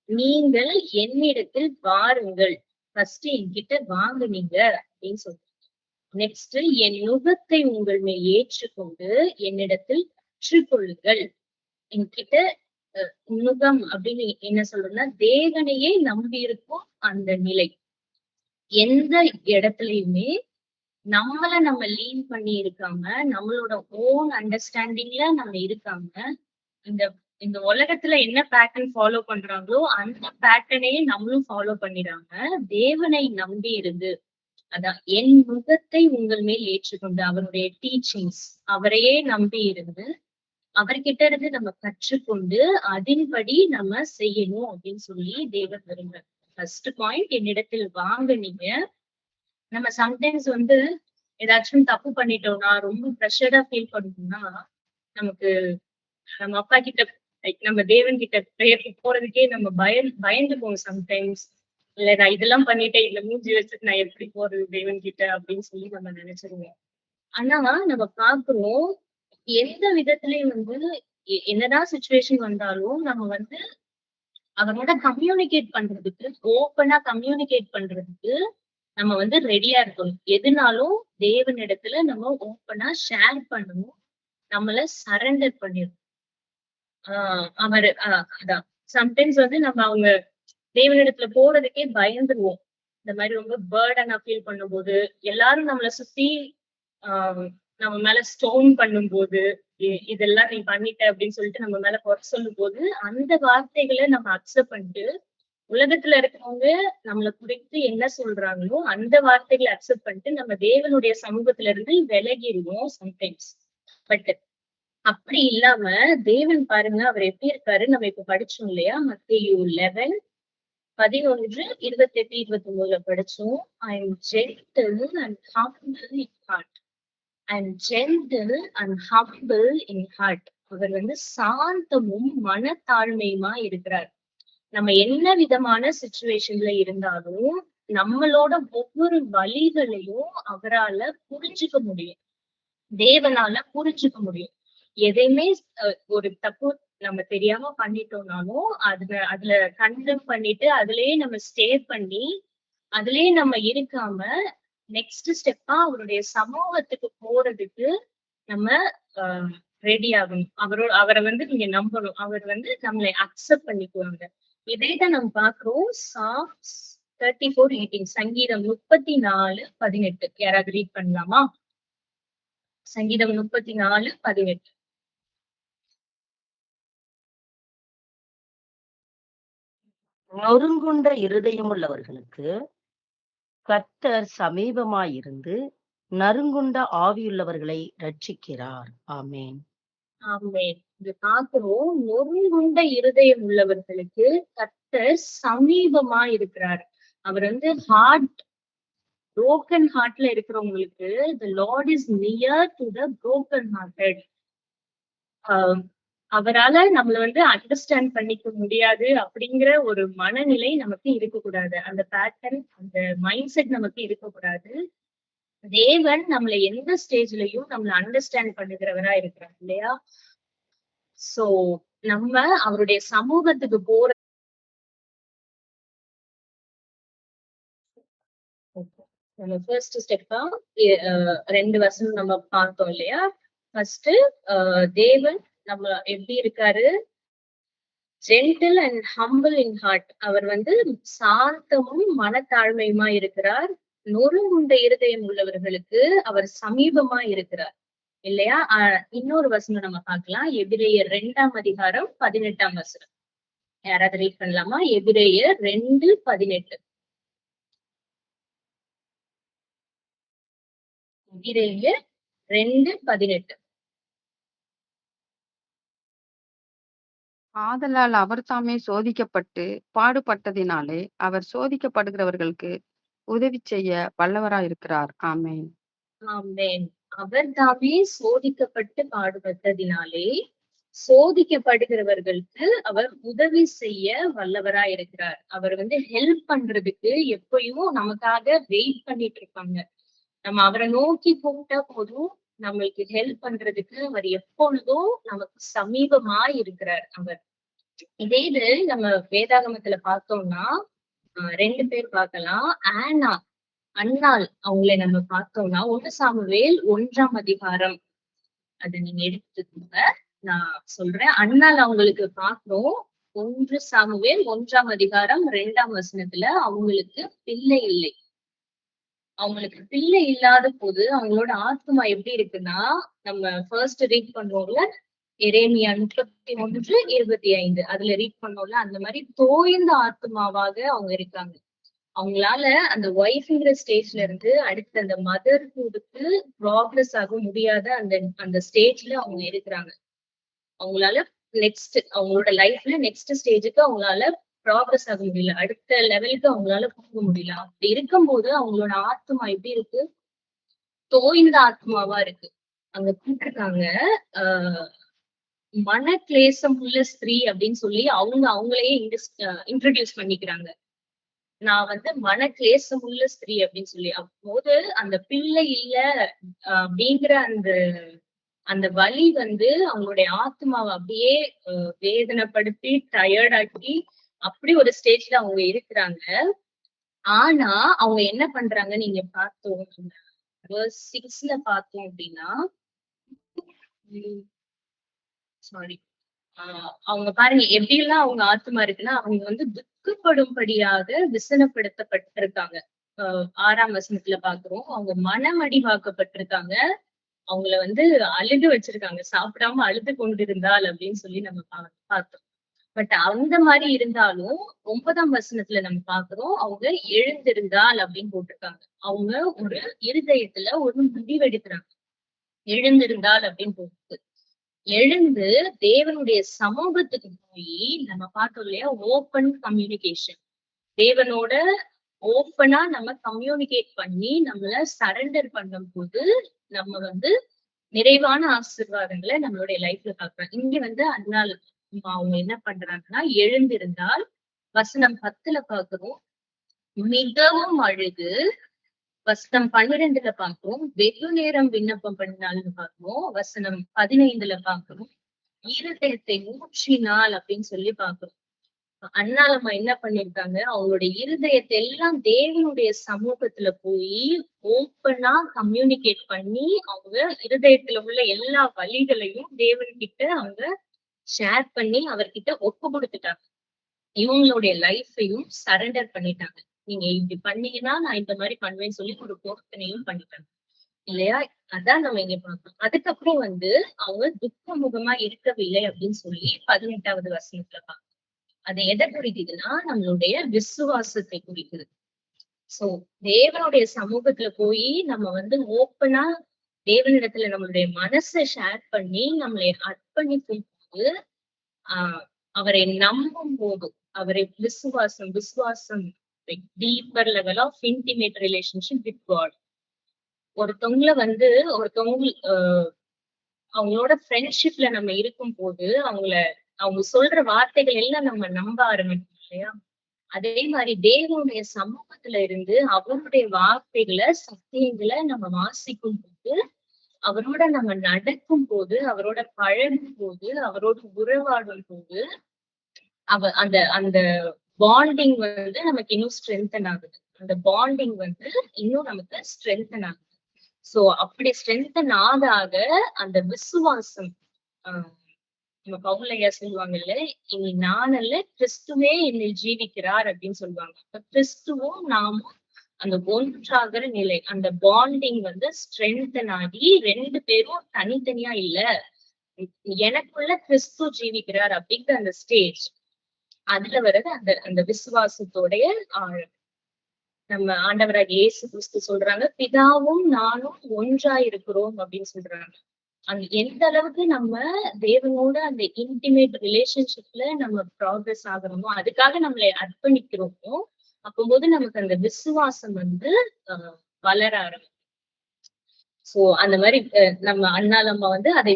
நீங்கள் என்னிடத்தில் வாருங்கள், ஃபர்ஸ்ட் என்கிட்ட வாங்குனீங்க அப்படின்னு சொல்றாங்க. நெக்ஸ்ட் என் நுகத்தை உங்கள் மேல் ஏற்றுக்கொண்டு என்னிடத்தில் கற்றுக்கொள்ளுங்கள். என்கிட்ட நுகம் அப்படின்னு என்ன சொல்றதுன்னா, தேவனையே நம்பி இருக்கும் அந்த நிலை. எந்த இடத்துலயுமே நம்ம லீன் பண்ணி இருக்காம, நம்மளோட ஓன் அண்டர்ஸ்டாண்டிங்ல நம்ம இருக்காம, இந்த இந்த உலகத்துல என்ன பேட்டர்ன் ஃபாலோ பண்றாங்களோ அந்த பேட்டர்னையே நம்மளும் ஃபாலோ பண்ணிடாம தேவனை நம்பி இருந்து அதான் என் முகத்தை உங்கள் மேல் ஏற்றுக்கொண்டு அவருடைய டீச்சிங்ஸ், அவரையே நம்பி இருந்து அவர்கிட்ட இருந்து நம்ம கற்றுக்கொண்டு அதன்படி நம்ம செய்யணும் அப்படின்னு சொல்லி தேவன் விரும்புறார். ஃபர்ஸ்ட் பாயிண்ட், என்னிடத்தில் வாங்க. நீங்க நம்ம சம்டைம்ஸ் வந்து ஏதாச்சும் தப்பு பண்ணிட்டோம்னா, ரொம்ப ப்ரெஷரா ஃபீல் பண்ணோம்னா, நமக்கு நம்ம அப்பா கிட்ட நம்ம தேவன் கிட்ட ப்ரேயருக்கு போறதுக்கே நம்ம பயந்து போவோம் சம்டைம்ஸ். இல்ல நான் இதெல்லாம் பண்ணிட்டேன், இதுல மூஞ்சி வச்சுட்டு நான் எப்படி போறது தேவன் கிட்ட அப்படின்னு சொல்லி நம்ம நினைச்சிருவோம். ஆனா நம்ம பாக்குறோம், எந்த விதத்திலயும் வந்து என்னதான் சுச்சுவேஷன் வந்தாலும் நம்ம வந்து அவரோட கம்யூனிகேட் பண்றதுக்கு, ஓப்பனா கம்யூனிகேட் பண்றதுக்கு நம்ம வந்து ரெடியா இருக்கணும். எதுனாலும் தேவனிடத்துல நம்ம ஓப்பனா ஷேர் பண்ணணும். நம்மள சரண்டர் பண்ணிடணும். அதான் சம்டைம்ஸ் வந்து நம்ம அவங்க தேவனிடத்துல போறதுக்கே பயந்துருவோம். இந்த மாதிரி ரொம்ப பேர்டனா ஃபீல் பண்ணும்போது, எல்லாரும் நம்மளை சுத்தி நம்ம மேல ஸ்டோன் பண்ணும்போது, இதெல்லாம் நீ பண்ணிட்ட அப்படின்னு சொல்லிட்டு நம்ம மேல குறை சொல்லும் போது, அந்த வார்த்தைகளை நம்ம அக்செப்ட் பண்ணிட்டு, உலகத்துல இருக்கவங்க நம்மளை குறித்து என்ன சொல்றாங்களோ அந்த வார்த்தைகளை அக்செப்ட் பண்ணிட்டு நம்ம தேவனுடைய சமூகத்துல இருந்து விலகிடுவோம் சம்டைம்ஸ். பட் அப்படி இல்லாம தேவன் பாருங்க அவர் எப்படி இருக்காரு, நம்ம இப்ப படிச்சோம் இல்லையா, மத்தேயு 11 11, 28, 29 படிச்சோம். I am gentle and humble in heart. And gentle and humble in heart. அவர் வந்து சாந்தமும் மனத்தாழ்மையுமா இருக்கிறார். நம்ம என்ன விதமான சிச்சுவேஷன்ல இருந்தாலும் நம்மளோட ஒவ்வொரு வழிகளையும் அவரால புரிஞ்சுக்க முடியும், தேவனால புரிஞ்சுக்க முடியும். எதையுமே ஒரு தப்பு நம்ம தெரியாம பண்ணிட்டோம்னாலும் அதுல கண்டெம் பண்ணிட்டு அதுலயே நம்ம ஸ்டே பண்ணி அதுலயே நம்ம இருக்காம நெக்ஸ்ட் ஸ்டெப்பா அவருடைய சமூகத்துக்கு போறதுக்கு நம்ம ரெடி ஆகணும். அவரை வந்து நீங்க நம்பணும். அவர் வந்து நம்மளை அக்செப்ட் பண்ணிக்குவாங்க. இதைதான் நம்ம பாக்குறோம். Psalms 34:18, சங்கீதம் 34:18. யாராவது ரீட் பண்ணலாமா? சங்கீதம் 34:18. நொறுங்குண்ட இருதயம் உள்ளவர்களுக்கு கர்த்தர் சமீபமாயிருந்து நறுங்குண்ட ஆவியுள்ளவர்களை ரட்சிக்கிறார். ஆமேன். ஆமேன். இது பாக்குறோம், நொறுங்குண்ட இருதயம் உள்ளவர்களுக்கு கர்த்தர் சமீபமா இருக்கிறார். அவர் வந்து broken heartல இருக்கிறவங்களுக்கு the Lord is near to the broken hearted. அவரால நம்மள வந்து அண்டர்ஸ்டாண்ட் பண்ணிக்க முடியாது அப்படிங்கிற ஒரு மனநிலை நமக்கு இருக்கக்கூடாது. அந்த பேட்டர்ன், அந்த மைண்ட் செட் நமக்கு இருக்கக்கூடாது. தேவன் நம்மள எந்த ஸ்டேஜ்லயும் நம்மள அண்டர்ஸ்டாண்ட் பண்ணுகிறவரா இருக்கிறார் இல்லையா? சோ நம்ம அவருடைய சமூகத்துக்கு போற ஃபர்ஸ்ட் ஸ்டெப்பா 2 வசனம் நம்ம பார்த்தோம் இல்லையா? ஃபர்ஸ்ட் தேவன் நம்ம எப்படி இருக்காரு, gentle and humble in heart. அவர் வந்து சாந்தமும் மனத்தாழ்மையுமா இருக்கிறார். நொறுங்குண்ட இருதயம் உள்ளவர்களுக்கு அவர் சமீபமா இருக்கிறார் இல்லையா? இன்னொரு வசனம் நம்ம பார்க்கலாம். எபிரேயர் 2ஆம் அதிகாரம் 18ஆம் வசனம். யாராவது ரீட் பண்ணலாமா? எபிரேயர் 2:18. எபிரேயர் 2:18. ஆதலால் அவர் தாமே சோதிக்கப்பட்டு பாடுபட்டதினாலே அவர் சோதிக்கப்படுகிறவர்களுக்கு உதவி செய்ய வல்லவராயிருக்கிறார். ஆமேன். ஆமேன். அவர் தாமே சோதிக்கப்பட்டு பாடுபட்டதினாலே சோதிக்கப்படுகிறவர்களுக்கு அவர் உதவி செய்ய வல்லவரா இருக்கிறார். அவர் வந்து ஹெல்ப் பண்றதுக்கு எப்பயும் நமக்காக வெயிட் பண்ணிட்டு இருப்பாங்க. நம்ம அவரை நோக்கி கூப்பிட்டா போதும் நம்மளுக்கு ஹெல்ப் பண்றதுக்கு அவர் எப்பொழுதும் நமக்கு சமீபமா இருக்கிறார். அவர் இதே இது நம்ம வேதாகமத்துல பார்த்தோம்னா 2 பேர் பார்க்கலாம். அன்னாள் அவங்களை நம்ம பார்த்தோம்னா 1 சாமுவேல் 1ஆம் அதிகாரம், அது நீங்க எடுத்துக்கோங்க, நான் சொல்றேன். அன்னாள் அவங்களுக்கு பார்க்கிறோம். 1 சாமுவேல் 1ஆம் அதிகாரம் 2ஆம் வசனத்துல அவங்களுக்கு பிள்ளை இல்லை. அவங்களுக்கு பிள்ளை இல்லாத போது அவங்களோட ஆத்மா எப்படி இருக்குன்னா, நம்ம ஃபர்ஸ்ட் ரீட் பண்ணுவோம்ல எரேமியா 31:25, அதுல ரீட் பண்ணோம்ல, அந்த மாதிரி தோய்ந்த ஆத்மாவாக அவங்க இருக்காங்க. அவங்களால அந்த ஒய்ஃப்ங்கிற ஸ்டேஜ்ல இருந்து அடுத்து அந்த மதர்ஹுட்க்கு ப்ராக்ரஸ் ஆக முடியாத அந்த அந்த ஸ்டேஜ்ல அவங்க இருக்கிறாங்க. அவங்களால நெக்ஸ்ட் அவங்களோட லைஃப்ல நெக்ஸ்ட் ஸ்டேஜுக்கு அவங்களால ப்ராக்ரஸ் ஆக முடியல. அடுத்த லெவலுக்கு அவங்களால போக முடியல. அப்படி இருக்கும்போது அவங்களோட ஆத்மா எப்படி இருக்கு? தோய்ந்த ஆத்மாவா இருக்கு. அங்க கூப்பிட்டுருக்காங்க மன கிளேசம் உள்ள ஸ்திரீ அப்படின்னு சொல்லி அவங்களையே இன்ட்ரடியூஸ் பண்ணிக்கிறாங்க. நான் வந்து மன கிளேசம் உள்ள ஸ்திரீ அப்படின்னு சொல்லி. அப்போது அந்த பிள்ளை இல்ல அப்படிங்கிற அந்த அந்த வலி வந்து அவங்களுடைய ஆத்மாவை அப்படியே வேதனைப்படுத்தி டயர்டாக்கி அப்படி ஒரு ஸ்டேஜ்ல அவங்க இருக்கிறாங்க. ஆனா அவங்க என்ன பண்றாங்க நீங்க பார்த்தோம் verse 6ல பார்த்தோம் அப்படின்னா சாரி அவங்க பாருங்க எப்படி எல்லாம் அவங்க ஆத்மா இருக்குன்னா அவங்க வந்து துக்கப்படும்படியாக விசனப்படுத்தப்பட்டிருக்காங்க. 6ஆம் வசனத்துல பாக்குறோம். அவங்க மனமடிவாக்கப்பட்டிருக்காங்க. அவங்கள வந்து அழுது வச்சிருக்காங்க. சாப்பிடாம அழுது கொண்டிருந்தாள் அப்படின்னு சொல்லி நம்ம பார்த்தோம். பட் அந்த மாதிரி இருந்தாலும் 9ஆம் வசனத்துல நம்ம பாக்குறோம் அவங்க எழுந்திருந்தாள் அப்படின்னு போட்டிருக்காங்க. அவங்க ஒரு இருதயத்துல ஒரு முடிவெடுக்கிறாங்க. எழுந்திருந்தாள் அப்படின்னு போட்டு எழுந்து தேவனுடைய சமூகத்துக்கு போய் நம்ம பார்த்தோம் இல்லையா ஓப்பன் கம்யூனிகேஷன். தேவனோட ஓப்பனா நம்ம கம்யூனிகேட் பண்ணி நம்மள சரண்டர் பண்ணும் போது நம்ம வந்து நிறைவான ஆசீர்வாதங்களை நம்மளுடைய லைஃப்ல பார்க்கிறோம். இங்க வந்து அதனால அவங்க என்ன பண்றாங்கன்னா எழுந்திருந்தால் வசனம் 10ல பாக்குறோம் மிகவும் அழுது. வசனம் 12ல பாக்குறோம் வெகு நேரம் விண்ணப்பம் பண்ணினால்னு பாக்குறோம். வசனம் 15ல பாக்குறோம் இருதயத்தை ஊற்றினாள் அப்படின்னு சொல்லி பாக்குறோம். அண்ணாலம்மா என்ன பண்ணிருக்காங்க அவங்களுடைய இருதயத்தை எல்லாம் தேவனுடைய சமூகத்துல போய் ஓப்பனா கம்யூனிகேட் பண்ணி அவங்க இருதயத்துல உள்ள எல்லா வழிகளையும் தேவன்கிட்ட அவங்க ஷேர் பண்ணி அவர்கிட்ட ஒப்பு கொடுத்துட்டாங்க. இவங்களுடைய லைஃபையும் சரண்டர் பண்ணிட்டாங்க. நீங்க இப்படி பண்ணீங்கன்னா நான் இந்த மாதிரி பண்ணுவேன்னு சொல்லி ஒரு பொருத்தனையும் பண்ணிட்டாங்க இல்லையா? அதான் நம்ம இங்க பார்க்கணும். அதுக்கப்புறம் வந்து அவங்க துக்க முகமா இருக்கவில்லை அப்படின்னு சொல்லி 18வது வசனத்துல பார்க்கணும். அது எதை குறிக்குதுன்னா நம்மளுடைய விசுவாசத்தை குறிக்குது. சோ தேவனுடைய சமூகத்துல போய் நம்ம வந்து ஓப்பனா தேவனிடத்துல நம்மளுடைய மனசை ஷேர் பண்ணி நம்மளை அர்ப்பணிக்கும் போது அவரை நம்பும் போது அவரை விசுவாசம் deeper level of intimate relationship with God. ஒருத்தவங்கள வந்து அவங்களோட ஃப்ரெண்ட்ஷிப்ல நம்ம இருக்கும் போது அவங்க சொல்ற வார்த்தைகள் எல்லாம் நம்ம நம்ப ஆரம்பிக்கும் இல்லையா? அதே மாதிரி தேவனுடைய சமூகத்துல இருந்து அவருடைய வார்த்தைகளை சத்தியங்களை நம்ம வாசிக்கும் போது அவரோட நம்ம நடக்கும் போது அவரோட பழகும் போது அவரோட உறவாடும் போது அந்த அந்த பாண்டிங் வந்து நமக்கு இன்னும் ஸ்ட்ரென்தன் ஆகுது. அந்த பாண்டிங் வந்து இன்னும் நமக்கு ஸ்ட்ரென்தன் ஆகுது. சோ அப்படி ஸ்ட்ரென்தன் ஆக அந்த விசுவாசம் நம்ம பவுலையா சொல்லுவாங்கல்ல இனி நான் அல்ல கிறிஸ்துவே என்னை ஜீவிக்கிறார் அப்படின்னு சொல்லுவாங்க. அப்ப கிறிஸ்துவும் நாமும் அந்த ஒன்றாகிற நிலை அந்த பாண்டிங் வந்து ஸ்ட்ரென்தன் ஆகி 2 பேரும் தனித்தனியா இல்ல எனக்குள்ள கிறிஸ்து ஜீவிக்கிறார் அப்படிங்கிற அந்த ஸ்டேஜ் அதுல வர்றது அந்த அந்த விசுவாசத்தோடைய ஆழம். நம்ம ஆண்டவராக இயேசு கிறிஸ்து சொல்றாங்க பிதாவும் நானும் ஒன்றா இருக்கிறோம் அப்படின்னு சொல்றாங்க. அந்த எந்த அளவுக்கு நம்ம தேவனோட அந்த இன்டிமேட் ரிலேஷன்ஷிப்ல நம்ம ப்ராக்ரஸ் ஆகிறோமோ அதுக்காக நம்மளை அர்ப்பணிக்கிறோமோ அப்போது நமக்கு அந்த விசுவாசம் வந்து வளர ஆரம்பிக்கும். சோ அந்த மாதிரி நம்ம அண்ணாலம்மா வந்து அதை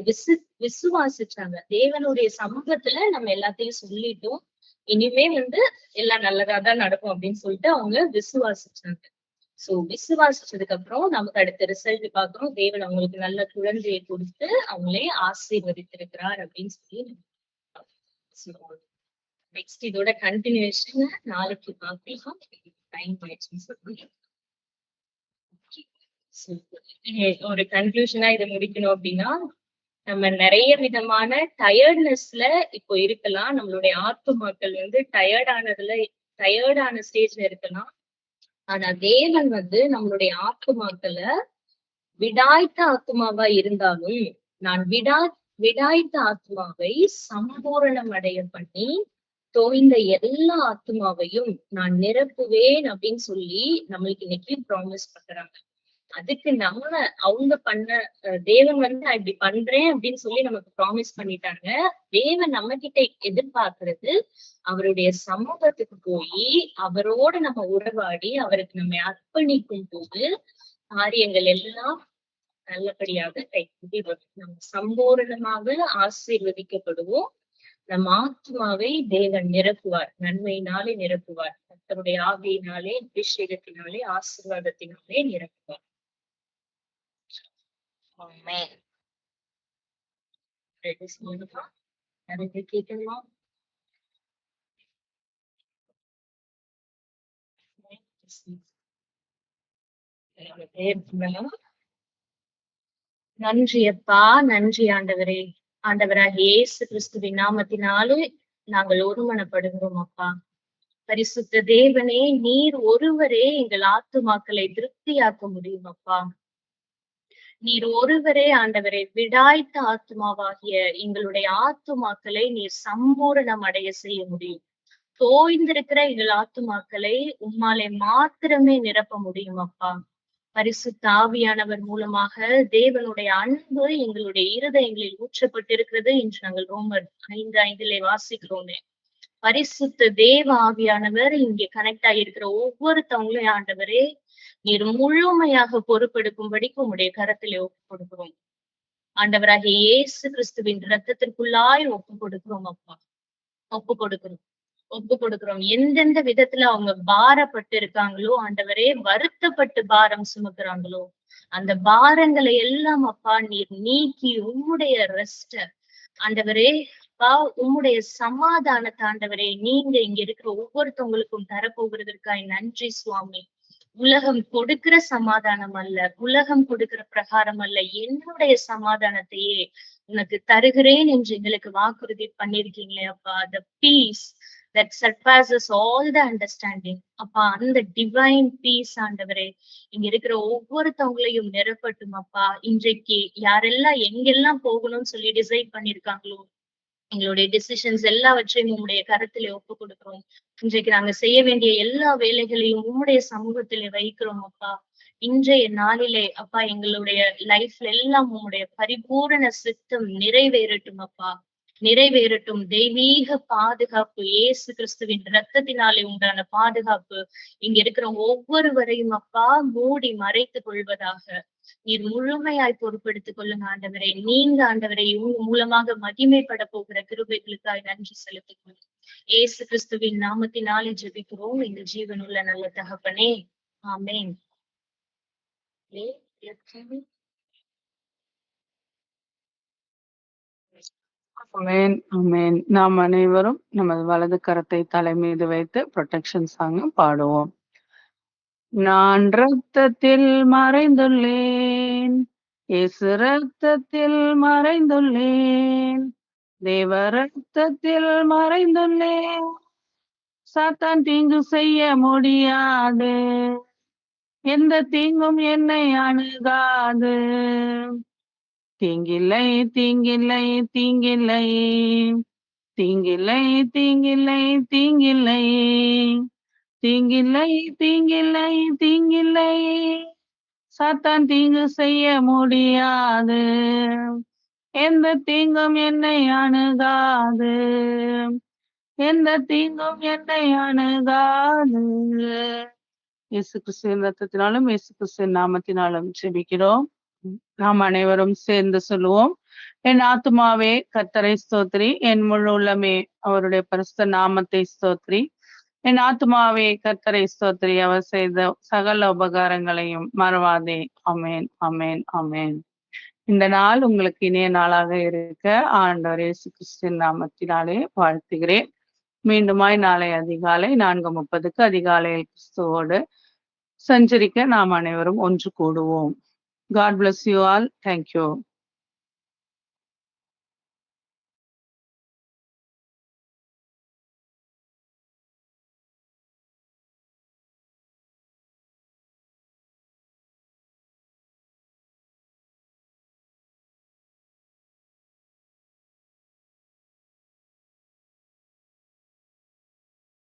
விசுவாசிச்சாங்க. தேவனுடைய சமூகத்துல நம்ம எல்லாத்தையும் சொல்லிட்டோம் இனிமே வந்து எல்லாம் நல்லதாதான் நடக்கும் அப்படின்னு சொல்லிட்டு அவங்க விசுவாசிச்சாங்க. சோ விசுவாசிச்சதுக்கு அப்புறம் நமக்கு அடுத்த ரிசல்ட் பாக்குறோம். தேவன் அவங்களுக்கு நல்ல குழந்தையை கொடுத்து அவங்களே ஆசீர்வதித்திருக்கிறார் அப்படின்னு சொல்லி நெக்ஸ்ட் இதோட கண்டினியூஷன் நாளைக்கு பார்க்கலாம். டைம் ஆயிடுச்சுன்னு சொல்லி ஒரு கன்க்ளூஷனா இதை முடிக்கணும் அப்படின்னா நம்ம நிறைய விதமான டயர்ட்னஸ்ல இப்போ இருக்கலாம். நம்மளுடைய ஆத்துமாக்கள் வந்து டயர்டான ஸ்டேஜ்ல இருக்கலாம். ஆனா தேவன் வந்து நம்மளுடைய ஆத்துமாக்களை விடாய்த்த ஆத்மாவா இருந்தாலும் நான் விடாய்த்த ஆத்மாவை சம்பூரணம் அடைய பண்ணி தோய்ந்த எல்லா ஆத்மாவையும் நான் நிரப்புவேன் அப்படின்னு சொல்லி நம்மளுக்கு இன்னைக்கு ப்ராமிஸ் பண்றாங்க. அதுக்கு நம்ம அவங்க பண்ண தேவன் நான் இப்படி பண்றேன் அப்படின்னு சொல்லி நமக்கு ப்ராமிஸ் பண்ணிட்டாங்க. தேவன் நம்ம கிட்ட எதிர்பார்க்கிறது அவருடைய சமூகத்துக்கு போய் அவரோட நம்ம உறவாடி அவருக்கு நம்ம அர்ப்பணிக்கும் போது காரியங்கள் எல்லாம் நல்லபடியாக கைகூடி வரும். நம்ம சம்பூரணமாக ஆசீர்வதிக்கப்படுவோம். நம் ஆத்மாவை தேவன் நிரப்புவார், நன்மையினாலே நிரப்புவார், கர்த்தருடைய ஆவியினாலே, அபிஷேகத்தினாலே, ஆசீர்வாதத்தினாலே நிரப்புவார். கேட்கணுமா? நன்றி அப்பா, நன்றி ஆண்டவரே. ஆண்டவராகிய இயேசு கிறிஸ்துவின் நாமத்தினாலே நாங்கள் ஒருமனப்படுகிறோம் அப்பா. பரிசுத்த தேவனே, நீர் ஒருவரே எங்கள் ஆத்துமாக்களை திருப்தியாக்க முடியும் அப்பா. நீர் ஒருவரே ஆண்டவரை விடாய்த்த ஆத்மாவாகிய எங்களுடைய ஆத்துமாக்களை நீர் சம்பூரணம் அடைய செய்ய முடியும். தோய்ந்திருக்கிற எங்கள் ஆத்துமாக்களை உம்மாலே மாத்திரமே நிரப்ப முடியும் அப்பா. பரிசுத்த ஆவியானவர் மூலமாக தேவனுடைய அன்பு எங்களுடைய இருதயங்களில் ஊற்றப்பட்டிருக்கிறது என்று நாங்கள் ரோமர் 5:5 வாசிக்கிறோமே. பரிசுத்த தேவ ஆவியானவர் இங்கே கனெக்ட் ஆகியிருக்கிற ஒவ்வொருத்தவங்களையும் ஆண்டவரே நீர் முழுமையாக பொறுப்பெடுக்கும்படிக்கு உங்களுடைய கரத்திலே ஒப்பு கொடுக்கிறோம். ஆண்டவராகிய இயேசு கிறிஸ்துவின் இரத்தத்திற்குள்ளாய் ஒப்பு கொடுக்கிறோம் அப்பா. ஒப்பு கொடுக்கிறோம். எந்தெந்த விதத்துல அவங்க பாரப்பட்டு இருக்காங்களோ ஆண்டவரே, வருத்தப்பட்டு பாரம் சுமக்குறாங்களோ அந்த பாரங்களை எல்லாம் அப்பா நீர் நீக்கி உம்முடைய ரெஸ்ட ஆண்டவரே அப்பா, உம்முடைய சமாதானத்தை ஆண்டவரே நீங்க இங்க இருக்கிற ஒவ்வொருத்தவங்களுக்கும் தரப்போகிறதற்காய் நன்றி சுவாமி. உலகம் கொடுக்கிற சமாதானம் அல்ல, உலகம் கொடுக்கிற பிரகாரம் அல்ல, என்னுடைய சமாதானத்தையே உனக்கு தருகிறேன் என்று எங்களுக்கு வாக்குறுதி பண்ணிருக்கீங்களே அப்பா. the peace that surpasses all the understanding அப்பா, அந்த டிவைன் பீஸ் ஆண்டவரே இங்க இருக்கிற ஒவ்வொருத்தவங்களையும் நிரப்பட்டும் அப்பா. இன்றைக்கு யாரெல்லாம் எங்கெல்லாம் போகணும்னு சொல்லி டிசைட் பண்ணிருக்காங்களோ எங்களுடைய டிசிஷன்ஸ் எல்லாவற்றையும் உம்முடைய கருத்திலே ஒப்பு கொடுக்கிறோம். இன்றைக்கு நாங்க செய்ய வேண்டிய எல்லா வேலைகளையும் உம்முடைய சமூகத்திலே வைக்கிறோம் அப்பா. இன்றைய நாளிலே அப்பா எங்களுடைய லைஃப்ல எல்லாம் உம்முடைய பரிபூரண சித்தம் நிறைவேறட்டும் அப்பா, நிறைவேறட்டும். தெய்வீக பாதுகாப்பு, இயேசு கிறிஸ்துவின் இரத்தத்தினாலே உண்டான பாதுகாப்பு இங்க இருக்கிற ஒவ்வொருவரையும் அப்பா மூடி மறைத்துக் கொள்வதாக நீர் முழுமையாய் பொறுப்பெடுத்துக் கொள்ளுங்க ஆண்டவரை. நீங்க ஆண்டவரை இவங்க மூலமாக மகிமைப்பட போகிற கிருபைகளுக்காய் நன்றி செலுத்திக் இயேசு கிறிஸ்துவின் நாமத்தினாலே ஜெபிக்கிறோம் எங்கள் ஜீவனுள்ள நல்ல தகப்பனே, ஆமென். ஆமென், ஆமென். நாம் அனைவரும் நமது வலது கரத்தை தலை மீது வைத்து ப்ரொடெக்ஷன் சாங் பாடுவோம். நான் ரத்தத்தில் மறைந்துள்ளேன், இயேசு ரத்தத்தில் மறைந்துள்ளேன், தேவ ரத்தத்தில் மறைந்துள்ளேன், சாத்தான் தீங்கு செய்ய முடியாது, எந்த தீங்கும் என்னை அணுகாது. தீங்கில்லை தீங்கில்லை தீங்கில்லை, தீங்கில்லை தீங்கில்லை தீங்கில்லை, தீங்கில்லை தீங்கில்லை தீங்கில்லை, சாத்தான் தீங்கு செய்ய முடியாது, எந்த தீங்கும் என்னை அணுகாது, எந்த தீங்கும் என்னை அணுகாது. இயேசு கிறிஸ்துவின் ரத்தத்தினாலும் இயேசு கிறிஸ்துவின் நாமத்தினாலும் ஜெபிக்கிறோம். நாம் அனைவரும் சேர்ந்து சொல்லுவோம். என் ஆத்துமாவே கர்த்தரை ஸ்தோத்திரி, என் முழு உள்ளமே அவருடைய பரிசுத்த நாமத்தை ஸ்தோத்திரி. என் ஆத்துமாவே கர்த்தரை ஸ்தோத்திரி, அவர் செய்த சகல உபகாரங்களையும் மறவாதே. ஆமென், ஆமென், ஆமென். இந்த நாள் உங்களுக்கு இனிய நாளாக இருக்க ஆண்டவர் இயேசு கிறிஸ்துவின் நாமத்தினாலே வாழ்த்துகிறேன். மீண்டுமாய் நாளை அதிகாலை 4:30 அதிகாலையில் கிறிஸ்துவோடு சஞ்சரிக்க நாம் அனைவரும் ஒன்று கூடுவோம். God bless you all. Thank you.